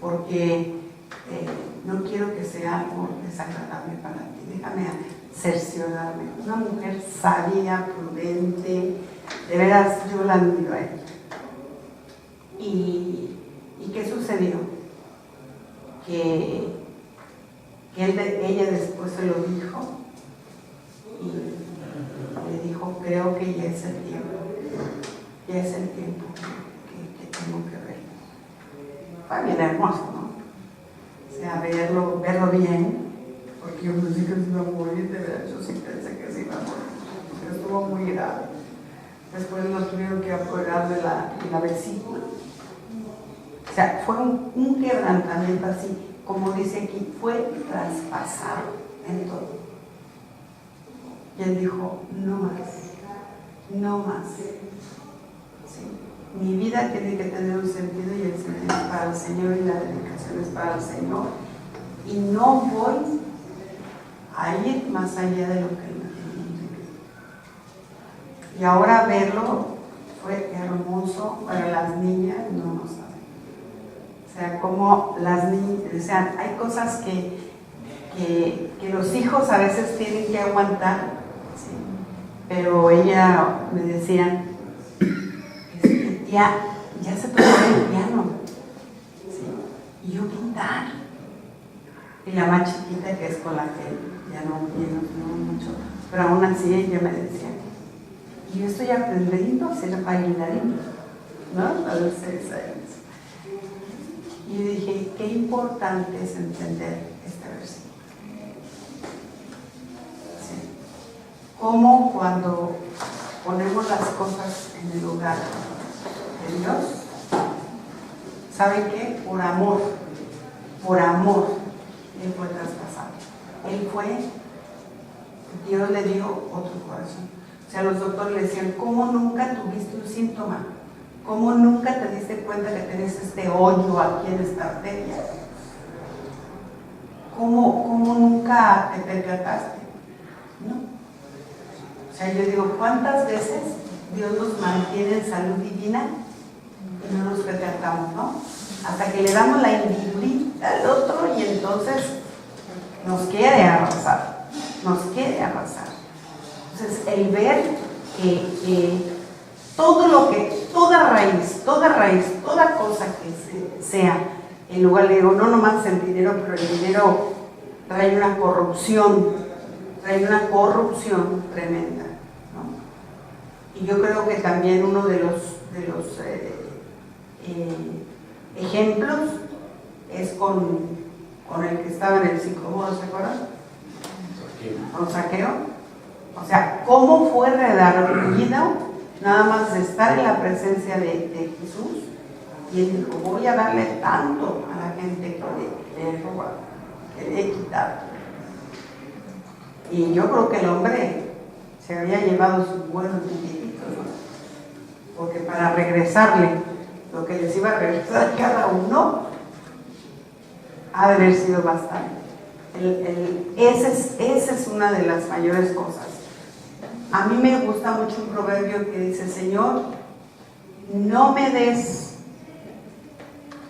porque no quiero que sea algo desagradable para ti, déjame cerciorarme. Una mujer sabia, prudente, de veras yo la admiro a ella. ¿Y qué sucedió? Que ella después se lo dijo y le dijo, creo que ya es el tiempo que tengo que ver. Fue bien hermoso, ¿no? O sea, verlo bien, porque yo pensé que se iba a morir, de verdad, yo sí pensé que se iba a morir, pero estuvo muy grave. Después lo tuvieron que operar de la vesícula. O sea, fue un quebrantamiento así como dice aquí, fue traspasado en todo. Y él dijo, no más, no más. ¿Sí? Mi vida tiene que tener un sentido y el sentido es para el Señor y la dedicación es para el Señor. Y no voy a ir más allá de lo que Él me tiene. Y ahora verlo fue hermoso para las niñas, no lo saben. O sea, como las niñas, o sea, hay cosas que los hijos a veces tienen que aguantar, ¿sí? Pero ella me decía, ya se tocó el piano, ¿sí? Y yo pintar. Y la más chiquita, que es con la que ya no mucho, pero aún así ella me decía, y yo estoy aprendiendo a ser bailarina, ¿no? A los 6 años. Y yo dije, qué importante es entender este versículo. ¿Sí? Cómo cuando ponemos las cosas en el lugar de Dios, ¿saben qué? Por amor, Él fue traspasado. Él fue, Dios le dio otro corazón. O sea, los doctores le decían, ¿cómo nunca tuviste un síntoma? ¿Cómo nunca te diste cuenta que tenés este hoyo aquí en esta arteria? ¿Cómo nunca te percataste? ¿No? O sea, yo digo, ¿cuántas veces Dios nos mantiene en salud divina y no nos percatamos, ¿no? Hasta que le damos la individualidad al otro y entonces nos quiere arrasar. Entonces, el ver que toda raíz, toda cosa que sea, en lugar de digo, no nomás el dinero, pero el dinero trae una corrupción tremenda, ¿no? Y yo creo que también uno de los ejemplos es con el que estaba en el sicómoro, ¿se acuerdan? Con Zaqueo. O sea, cómo fue redarguido nada más de estar en la presencia de Jesús, y él dijo, voy a darle tanto a la gente que le he robado, que le he quitado. Y yo creo que el hombre se había llevado sus buenos billetitos, ¿no? Porque para regresarle lo que les iba a regresar a cada uno ha de haber sido bastante. Esa es una de las mayores cosas. A mí me gusta mucho un proverbio que dice, Señor, no me des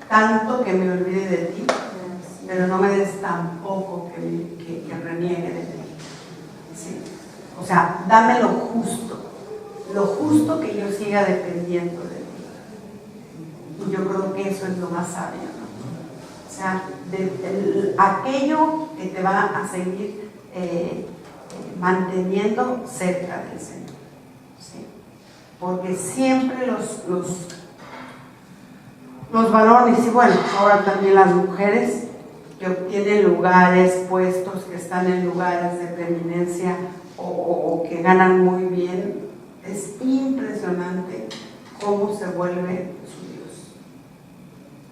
tanto que me olvide de ti, pero no me des tampoco que reniegue de ti. ¿Sí? O sea, dame lo justo que yo siga dependiendo de ti. Y yo creo que eso es lo más sabio, ¿no? O sea, aquello que te va a seguir manteniendo cerca del Señor, ¿sí? Porque siempre los varones, y bueno, ahora también las mujeres que obtienen lugares, puestos, que están en lugares de preeminencia o que ganan muy bien, es impresionante cómo se vuelve su Dios.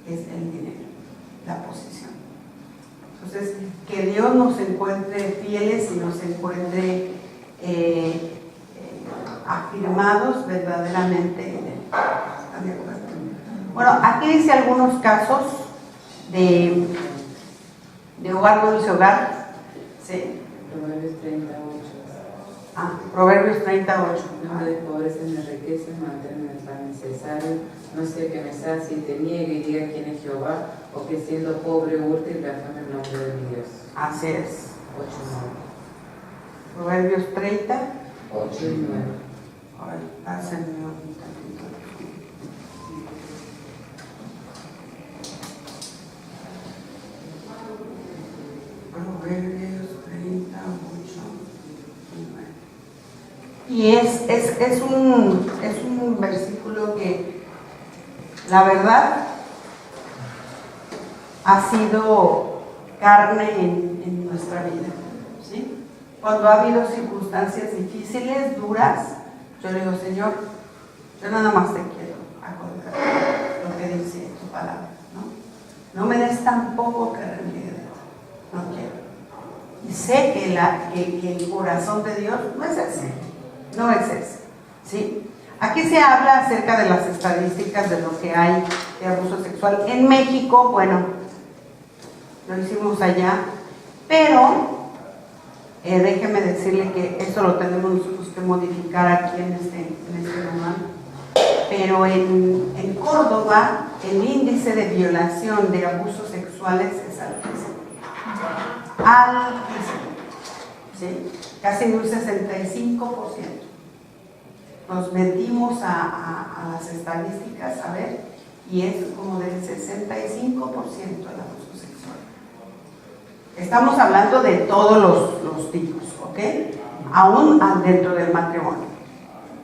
Es el dinero, la posición. Entonces, que Dios nos encuentre fieles y nos encuentre afirmados verdaderamente en Él. ¿Están de acuerdo? Bueno, aquí dice algunos casos de hogar, dulce hogar. Sí. Proverbios 38. Proverbios 38. No me despobrezcas en las riquezas, manténme el pan necesario, no sea que me sacie y te niegue y diga quién es Jehová, o que siendo pobre hurte y blasfeme el nombre de mi Dios. Así es. 8:9. Proverbios 30. 8 y 9. A ver, pásenme un tantito. Proverbios 30, 8 y 9. Y es un versículo que la verdad ha sido carne en nuestra vida, ¿sí? Cuando ha habido circunstancias difíciles, duras, yo le digo, Señor, yo nada más te quiero acordar lo que dice tu palabra, ¿no? No me des tampoco que reniegue. no quiero. Y sé que el corazón de Dios no es ese, no es ese, ¿sí? Aquí se habla acerca de las estadísticas de lo que hay de abuso sexual en México. Bueno, lo hicimos allá, pero déjeme decirle que esto lo tenemos nosotros que modificar aquí en este manual. Pero en Córdoba el índice de violación de abusos sexuales es altísimo. Altísimo, ¿sí? Casi un 65%. Nos metimos a las estadísticas a ver, y es como del 65% el abuso sexual. Estamos hablando de todos los tipos, ¿ok? Aún dentro del matrimonio.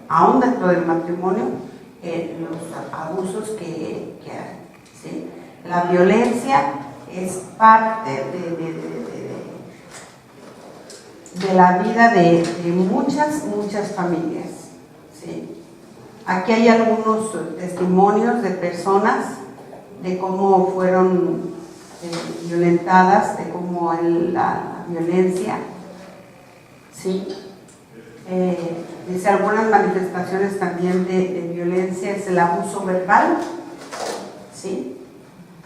Aún dentro del matrimonio, los abusos que hay, ¿sí? La violencia es parte de la vida de muchas familias, ¿sí? Aquí hay algunos testimonios de personas de cómo fueron violentadas, de cómo la violencia, ¿sí? Dice algunas manifestaciones también de violencia es el abuso verbal, ¿sí?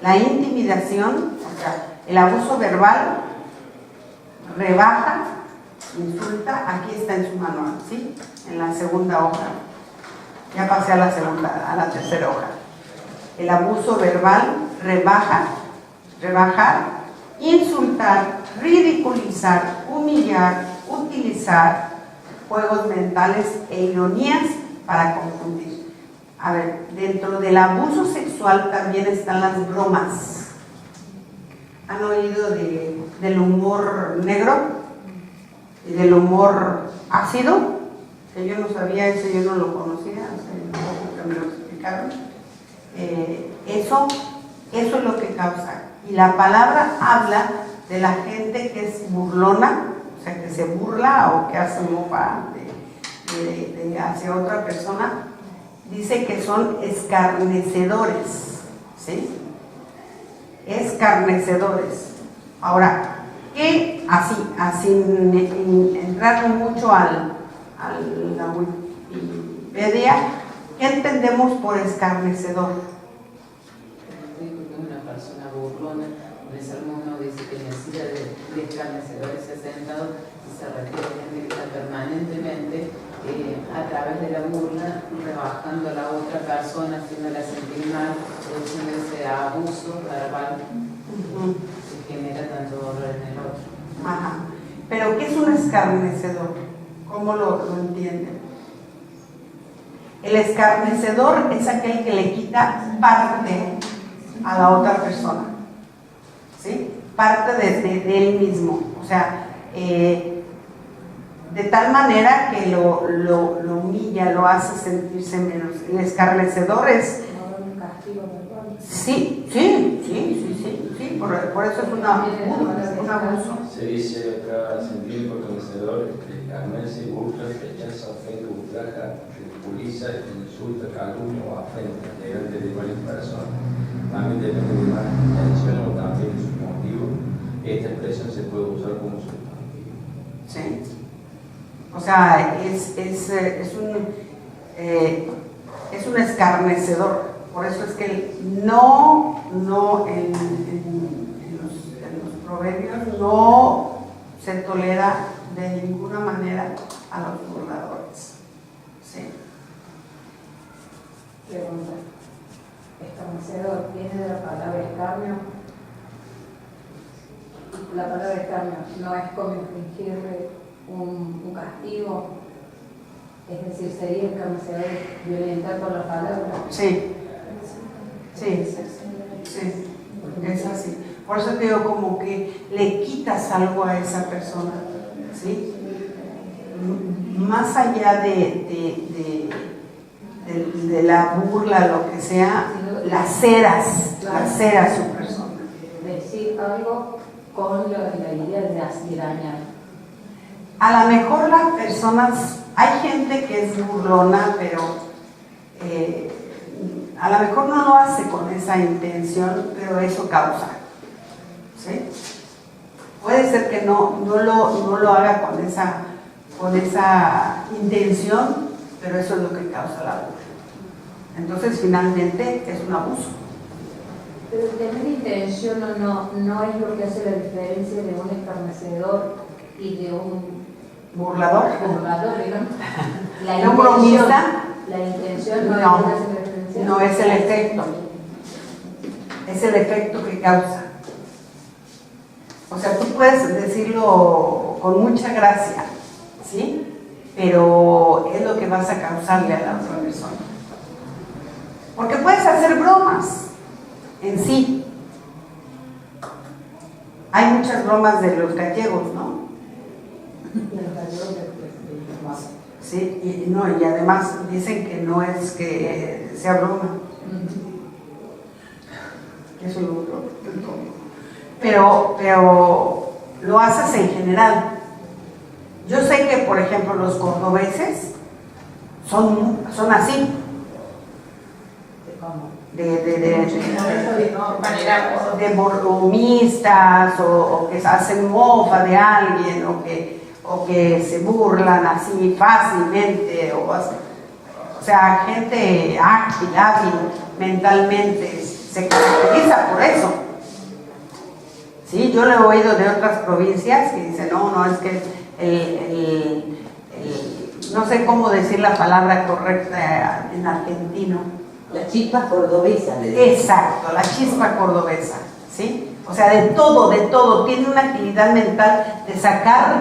La intimidación, o sea, el abuso verbal rebaja, insulta, aquí está en su manual, ¿sí? En la segunda hoja, ya pasé a la tercera hoja. El abuso verbal rebajar, insultar, ridiculizar, humillar, utilizar juegos mentales e ironías para confundir. A ver, dentro del abuso sexual también están las bromas. ¿Han oído del humor negro y del humor ácido? Que yo no sabía eso, yo no lo conocía, que me lo explicaron. Eso es lo que causa. Y la palabra habla de la gente que es burlona, o sea, que se burla o que hace mofa hacia otra persona. Dice que son escarnecedores, ¿sí? Escarnecedores. Ahora, ¿qué? Así entrar mucho a la Wikipedia, ¿qué entendemos por escarnecedor? Una persona burlona, en el Salmo 1 dice que necesita de escarnecedores sentados y se refiere a gente que está permanentemente a través de la burla, rebajando a la otra persona, haciéndola sentir mal, produciendo ese abuso verbal que genera tanto dolor en el otro. Ajá. Pero ¿qué es un escarnecedor? ¿Cómo lo entienden? El escarnecedor es aquel que le quita parte a la otra persona, ¿sí? Parte de él mismo, o sea, de tal manera que lo humilla, lo hace sentirse menos. El escarnecedor es... Sí, por eso es un abuso. Se dice acá, sentimiento escarnecedor, escarnece, burla, rechaza, ofende, ultraja, ridiculiza, insulta, calumnia o afrenta delante de varias personas. También depende de más intención o también de sus motivos. Esta expresión se puede usar como sustantivo. Sí. O sea, es un escarnecedor. Por eso es que no en los proverbios no se tolera de ninguna manera a los burladores. Sí. Pregunta. Escarnecedor viene de la palabra escarnio. La palabra escarnio no es como infligirle un castigo, es decir, sería escarnecedor violentar por la palabra. Sí, es así. Por eso te digo, como que le quitas algo a esa persona, ¿sí? Más allá de la burla, lo que sea, laceras su persona. Decir algo con la idea de dañar. A lo mejor las personas, hay gente que es burlona, pero a lo mejor no lo hace con esa intención, pero eso causa, ¿sí? Puede ser que no lo haga con esa intención, pero eso es lo que causa el abuso. Entonces, finalmente, es un abuso. Pero tener intención no es lo que hace la diferencia de un escarnecedor y de un Burlador. digamos. ¿De un bromista? La intención no es No, lo que hace la diferencia. no es el efecto. Es el efecto que causa. O sea, tú puedes decirlo con mucha gracia, ¿sí? Pero es lo que vas a causarle a la otra persona. Porque puedes hacer bromas en sí. Hay muchas bromas de los gallegos, ¿no? Sí, y además dicen que no es que sea broma. Eso es lo otro. Pero lo haces en general. Yo sé que, por ejemplo, los cordobeses son así. De bromistas o que hacen mofa de alguien o que se burlan así fácilmente o sea, gente ágil mentalmente se caracteriza por eso. Sí, yo lo he oído de otras provincias que dicen, no, es que no sé cómo decir la palabra correcta en argentino. La chispa cordobesa. Exacto, la chispa cordobesa, ¿sí? O sea, de todo, tiene una agilidad mental de sacar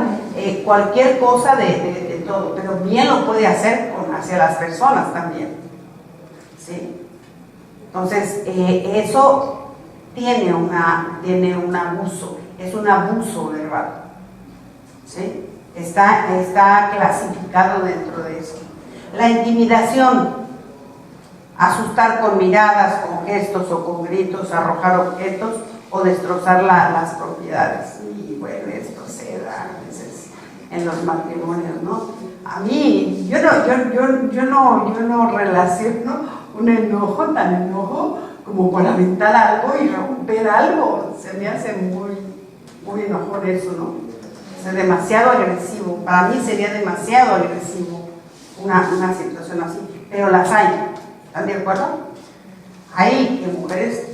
cualquier cosa de todo, pero bien lo puede hacer hacia las personas también, ¿sí? Entonces, eso tiene un abuso, es un abuso verbal, ¿sí? Está clasificado dentro de eso. La intimidación, asustar con miradas, con gestos o con gritos, arrojar objetos o destrozar las propiedades. Y bueno, esto se da a veces en los matrimonios, ¿no? A mí, yo no relaciono un enojo como para aventar algo y romper algo. Se me hace muy enojón eso, ¿no? O sea, demasiado agresivo. Para mí sería demasiado agresivo una situación así, pero las hay. ¿Están de acuerdo? Hay mujeres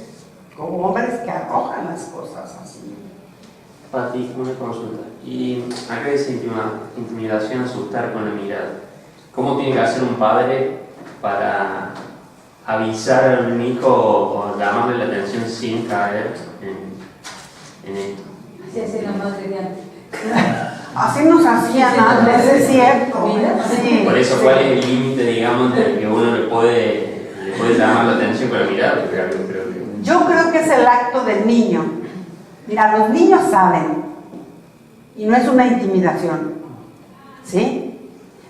como hombres que arrojan las cosas así. Pati, una consulta. Y acá dice intimidación, asustar con la mirada. ¿Cómo tiene que hacer un padre para avisar a un hijo o llamarle la atención sin caer en esto? Así hace la madre de antes. Así nos hacían antes, es cierto. Sí, Por eso, ¿cuál es el límite, digamos, del que uno le puede llamar la atención con la mirada? Yo creo que es el acto del niño. Mira, los niños saben, y no es una intimidación, ¿sí?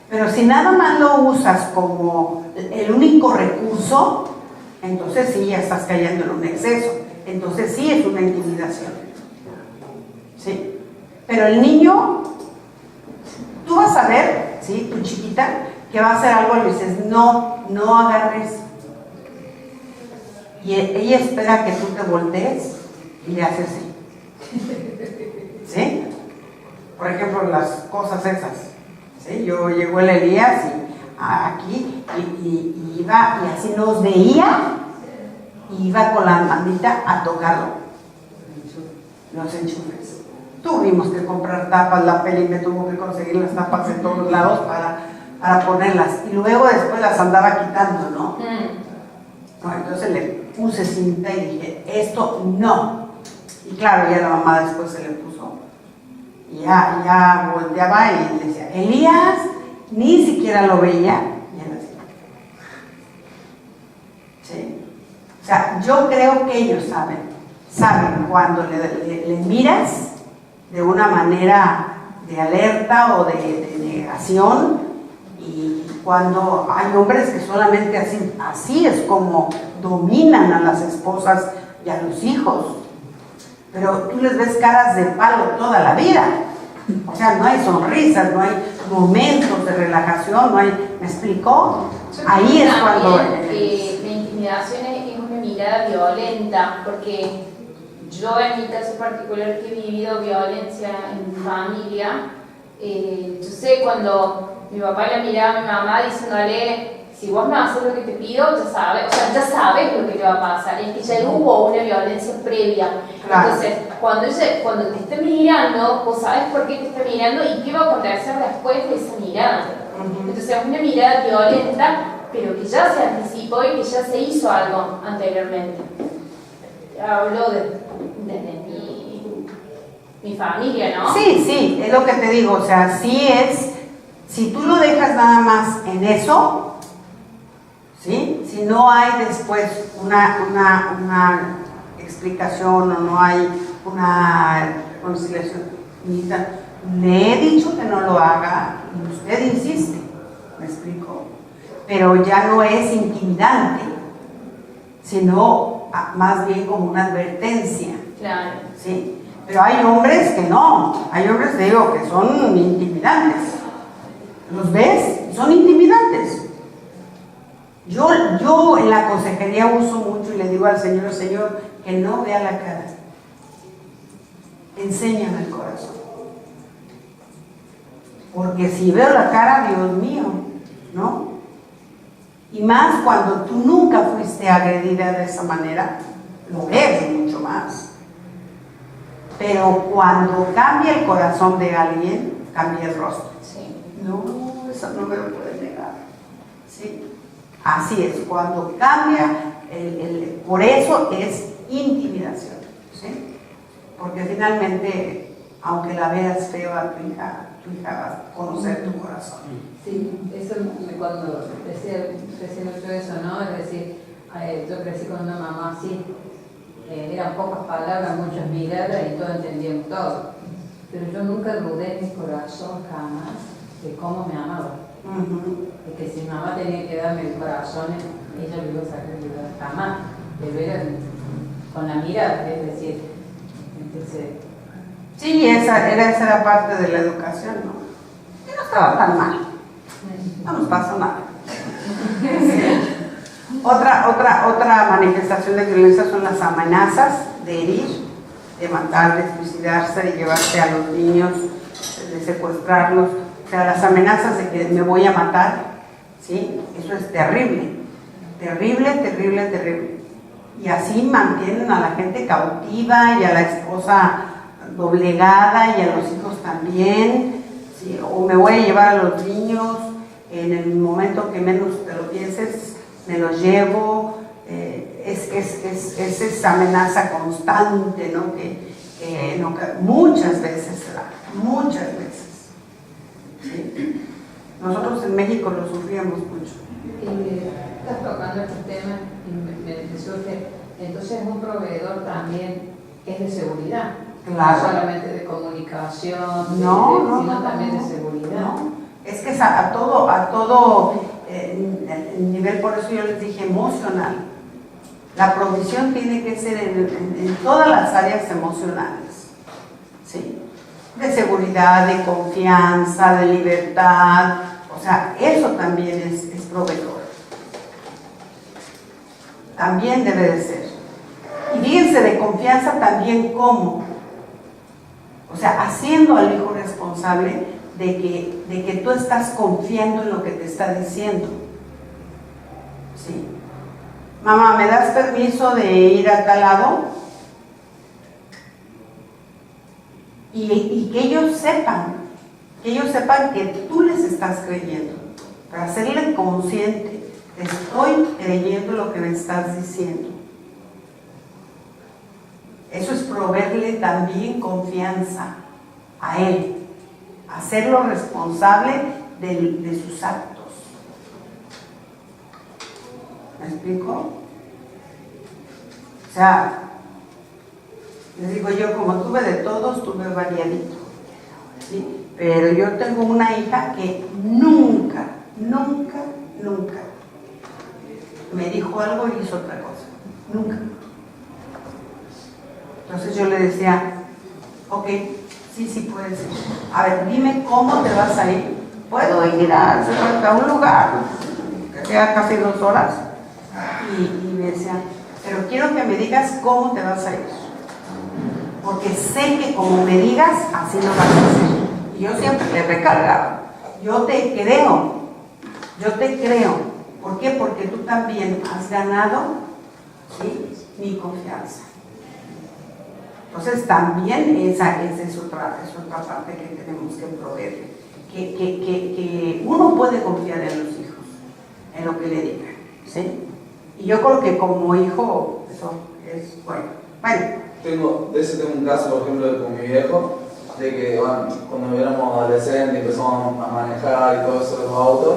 Pero si nada más lo usas como el único recurso, entonces sí, ya estás cayendo en un exceso. Entonces sí es una intimidación, ¿sí? Pero el niño, tú vas a ver, ¿sí? Tu chiquita, que va a hacer algo y le dices, no agarres. Y ella espera que tú te voltees y le haces así. ¿Sí? Por ejemplo, las cosas esas. ¿Sí? Llegó el Elías aquí y iba, y así nos veía, y iba con la manita a tocarlo. Los enchufes. Tuvimos que comprar tapas, la peli me tuvo que conseguir las tapas de todos lados para ponerlas. Y luego después las andaba quitando, ¿no? No, entonces le puse cinta y dije, esto no. Y claro, ya la mamá después se le puso. Y ya volteaba y le decía, Elías, ni siquiera lo veía. Y él así. ¿Sí? O sea, yo creo que ellos saben cuando le miras de una manera de alerta o de negación, y cuando hay hombres que solamente así es como dominan a las esposas y a los hijos, pero tú les ves caras de palo toda la vida, o sea, no hay sonrisas, no hay momentos de relajación, no hay, ¿me explicó? Ahí es cuando... la intimidación es una mirada violenta, porque yo en mi caso particular que he vivido violencia en mi familia, yo sé cuando mi papá la miraba a mi mamá diciéndole, si vos no haces lo que te pido, ya sabes, o sea, ya sabes lo que te va a pasar, es que ya hubo una violencia previa. Claro. Entonces, cuando te esté mirando, vos sabes por qué te está mirando y qué va a acontecer después de esa mirada. Entonces, es una mirada violenta, pero que ya se anticipó y que ya se hizo algo anteriormente. Hablo de mi familia, ¿no? Sí, sí, es lo que te digo, o sea, sí es, si tú lo dejas nada más en eso, ¿sí? Si no hay después una explicación o no hay una reconciliación, le he dicho que no lo haga y usted insiste, ¿me explico? Pero ya no es intimidante, sino más bien como una advertencia. Claro. ¿Sí? Pero hay hombres que no, hay hombres, te digo, que son intimidantes. ¿Los ves? Son intimidantes. Yo en la consejería uso mucho y le digo al Señor, que no vea la cara. Enséñame el corazón. Porque si veo la cara, Dios mío, ¿no? Y más cuando tú nunca fuiste agredida de esa manera, lo ves mucho más. Pero cuando cambia el corazón de alguien, cambia el rostro. Sí. No, eso no me lo puede negar. ¿Sí? Así es, cuando cambia, por eso es intimidación. ¿Sí? Porque finalmente, aunque la veas feo a tu hija va a conocer tu corazón. Sí, eso cuando recién oyó eso, ¿no? Es decir, yo crecí con una mamá así. Eran pocas palabras, muchas miradas y todos entendían todo. Pero yo nunca dudé en mi corazón jamás de cómo me amaba. De que si mi mamá tenía que darme el corazón, ella lo iba a sacar de verdad, jamás. Pero era con la mirada, es decir, entonces... Sí, esa era parte de la educación, ¿no? Que no estaba tan mal. No nos pasó nada. Otra manifestación de violencia son las amenazas de herir, de matar, de suicidarse, de llevarse a los niños, de secuestrarlos. O sea, las amenazas de que me voy a matar, ¿sí? Eso es terrible, terrible, terrible, terrible. Y así mantienen a la gente cautiva y a la esposa doblegada y a los hijos también, ¿sí? O me voy a llevar a los niños, en el momento que menos te lo pienses, me los llevo. Es esa amenaza constante, ¿no? Que muchas veces se da, muchas veces. ¿Sí? Nosotros en México lo sufríamos mucho. Estás tocando este tema y me surge, entonces un proveedor también es de seguridad, claro. No solamente de comunicación, sino también de seguridad. No. Es que a todo nivel, por eso yo les dije emocional. La provisión tiene que ser en todas las áreas emocionales, ¿sí? De seguridad, de confianza, de libertad, o sea, eso también es proveedor. También debe de ser. Y fíjense, de confianza también cómo. O sea, haciendo al hijo responsable de que tú estás confiando en lo que te está diciendo. ¿Sí? Mamá, ¿me das permiso de ir a tal lado? Y que ellos sepan que tú les estás creyendo, para hacerle consciente, estoy creyendo lo que me estás diciendo. Eso es proveerle también confianza a él, hacerlo responsable de sus actos. ¿Me explico? O sea, les digo yo, como tuve de todos, tuve variadito, ¿sí? Pero yo tengo una hija que nunca me dijo algo y hizo otra cosa, nunca. Entonces yo le decía, ok, sí puedes ir. A ver, dime cómo te vas a ir. Puedo ir a un lugar que queda casi 2 horas. Y me decía, pero quiero que me digas cómo te vas a ir. porque sé que como me digas, así lo vas a hacer. Y yo siempre le recargaba, yo te creo. ¿Por qué? Porque tú también has ganado, ¿sí?, mi confianza. Entonces también esa es otra parte que tenemos que proveer, que uno puede confiar en los hijos, en lo que le digan, ¿sí? Y yo creo que como hijo eso es bueno. Tengo un caso, por ejemplo, con mi viejo, de que bueno, cuando éramos adolescentes y empezamos a manejar y todo eso de los autos,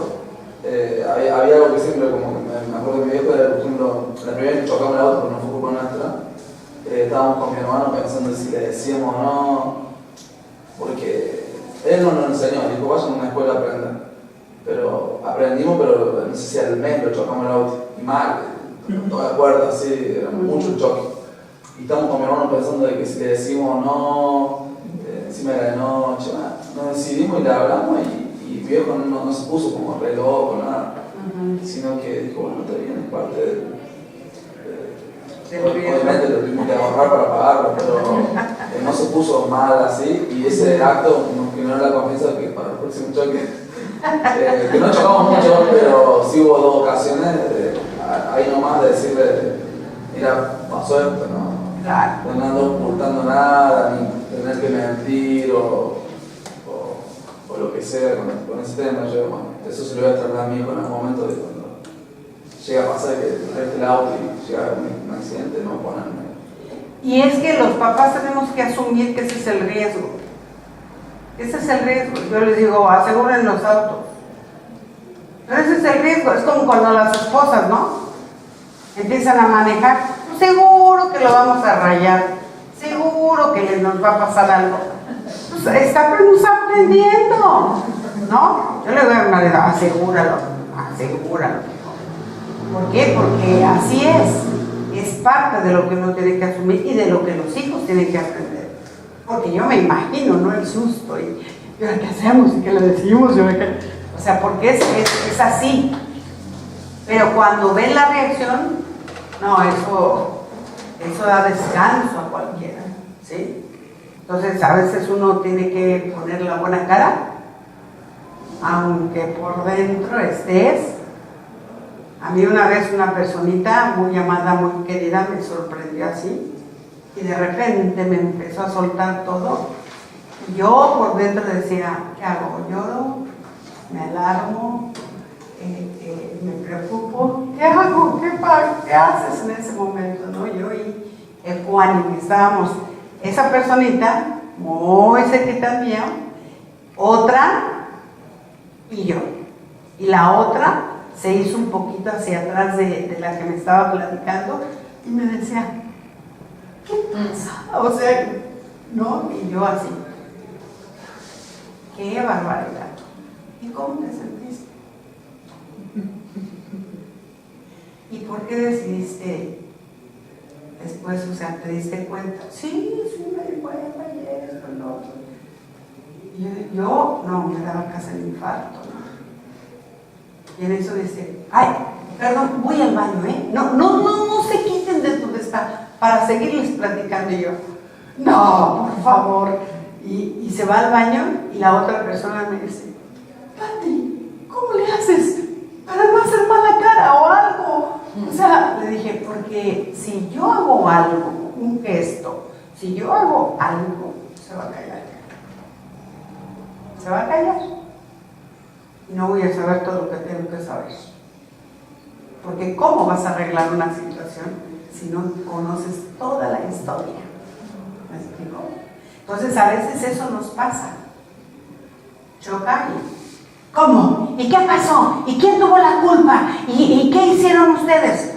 había algo que siempre, como que me acuerdo de mi viejo, era, por ejemplo, la primera vez que chocamos el auto, pero no fue culpa nuestra, estábamos con mi hermano pensando si le decíamos o no, porque él no nos enseñó, dijo, vayan a una escuela a aprender. Pero aprendimos, pero no sé si al mes lo chocamos el auto, y mal, toda la cuerda, así, era mucho el choque. Y estamos con mi hermano pensando de que si le decimos o no, encima era de noche, nos decidimos y le hablamos y mi viejo no se puso como re loco, nada, sino que dijo, bueno, está bien, es parte del obviamente lo tuvimos que ahorrar para pagarlo, pero no se puso mal así, y ese acto nos generó la confianza que para el próximo choque, que no chocamos mucho, pero sí hubo 2 ocasiones, ahí nomás de decirle, mira, pasó esto, no ando ocultando nada, ni tener que mentir o lo que sea con ese tema. Yo, bueno, eso se lo voy a trasladar a mi hijo en algún momento de cuando llega a pasar que traes el auto y llega un accidente, no ponerme. Y es que los papás tenemos que asumir que ese es el riesgo. Ese es el riesgo. Yo les digo, aseguren los autos. Pero ese es el riesgo. Es como cuando las esposas, ¿no?, empiezan a manejar. Seguro que lo vamos a rayar. Seguro que nos va a pasar algo. Pues estamos aprendiendo, ¿no? Yo le digo a mi marido, asegúralo. ¿Por qué? Porque así es parte de lo que uno tiene que asumir y de lo que los hijos tienen que aprender. Porque yo me imagino, ¿no?, el susto y ¿qué hacemos? ¿Y qué le decimos? O sea, porque es así. Pero cuando ven la reacción, no, eso da descanso a cualquiera, ¿sí? Entonces a veces uno tiene que poner la buena cara, aunque por dentro estés. A mí una vez una personita muy amada, muy querida, me sorprendió así, y de repente me empezó a soltar todo. Yo por dentro decía, ¿qué hago? ¿Lloro? ¿Me alarmo? ¿Me preocupo? ¿Qué hago? ¿Qué haces en ese momento? ¿No? Yo y ecuánime, estábamos, esa personita, muy cerquita mío, otra y yo. Y la otra se hizo un poquito hacia atrás de la que me estaba platicando y me decía, ¿qué pasa? O sea, ¿no? Y yo así, ¡qué barbaridad! ¿Y cómo te sentiste? ¿Y por qué decidiste después, o sea, te diste cuenta? Sí, me di cuenta y esto, lo otro. Y yo no, me daba casi el infarto, ¿no? Y en eso dice, ay, perdón, voy al baño, ¿eh? No se quiten de donde está para seguirles platicando. Y yo, no, por favor. Y se va al baño y la otra persona me dice, Pati, ¿cómo le haces para no hacer mala cara o algo? O sea, le dije, porque si yo hago algo, un gesto, si yo hago algo, se va a callar. Se va a callar. Y no voy a saber todo lo que tengo que saber. Porque ¿cómo vas a arreglar una situación si no conoces toda la historia? ¿Me explico? Entonces a veces eso nos pasa. Choca y ¿cómo? ¿Y qué pasó? ¿Y quién tuvo la culpa? ¿Y qué hicieron ustedes?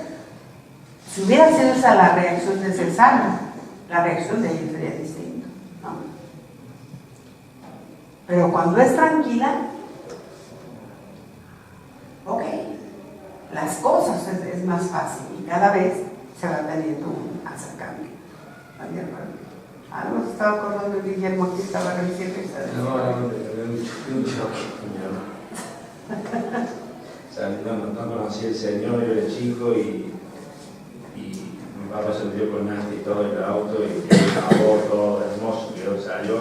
Si hubiera sido esa la reacción de Cesana, la reacción de ella sería distinta, ¿no? Pero cuando es tranquila, ok, las cosas es más fácil y cada vez se va teniendo un acercamiento. ¿Están de acuerdo? Algo se estaba acordando de Guillermo que estaba recién pensando. No, un choque, o sea, no conocí al Señor, yo era chico y me papá se metió con Nancy todo el auto y acabó todo hermoso, pero salió,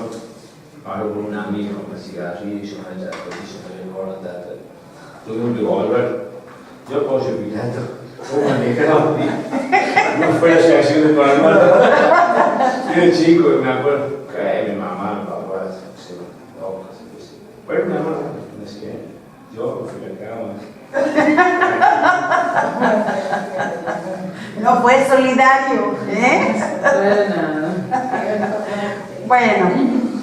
habló con un amigo, con cigarrillo, una chascotillo, me corta, tuvimos que volver. Yo puedo ser piloto, ¿cómo manejaba? No fue la reacción de Panamá. Yo era chico y me acuerdo que mi mamá, mi papá, se loco, bueno, mi mamá, no sé qué, yo fui a la cama. No fue solidario, ¿eh? Bueno,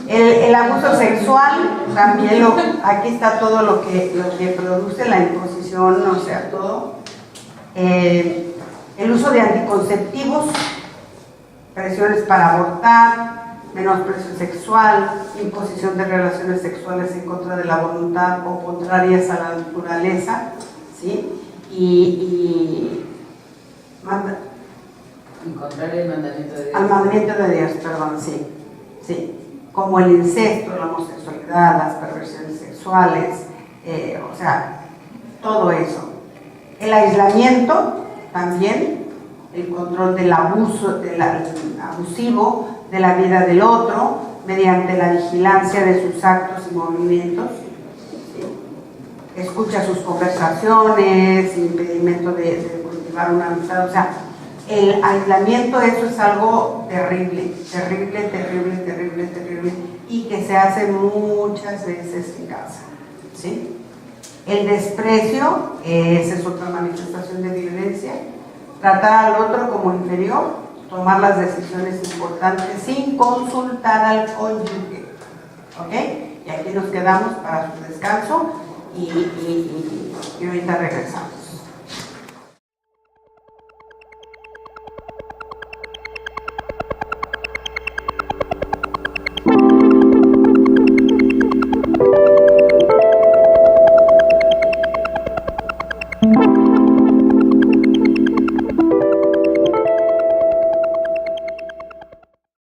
el abuso sexual, también aquí está todo lo que produce la imposición, o sea, todo. El uso de anticonceptivos, presiones para abortar, menosprecio sexual, imposición de relaciones sexuales en contra de la voluntad o contrarias a la naturaleza, ¿sí? Y contrario al mandamiento de Dios. Al mandamiento de Dios, perdón, sí. Sí. Como el incesto, la homosexualidad, las perversiones sexuales, o sea, todo eso. El aislamiento también, el control del abuso, abusivo de la vida del otro, mediante la vigilancia de sus actos y movimientos. Escucha sus conversaciones, impedimento de cultivar una amistad, o sea, el aislamiento, eso es algo terrible, terrible, terrible, terrible, terrible, y que se hace muchas veces en casa, ¿sí? El desprecio, esa es otra manifestación de violencia, tratar al otro como inferior, tomar las decisiones importantes sin consultar al cónyuge, ¿ok? Y aquí nos quedamos para su descanso y ahorita regresamos.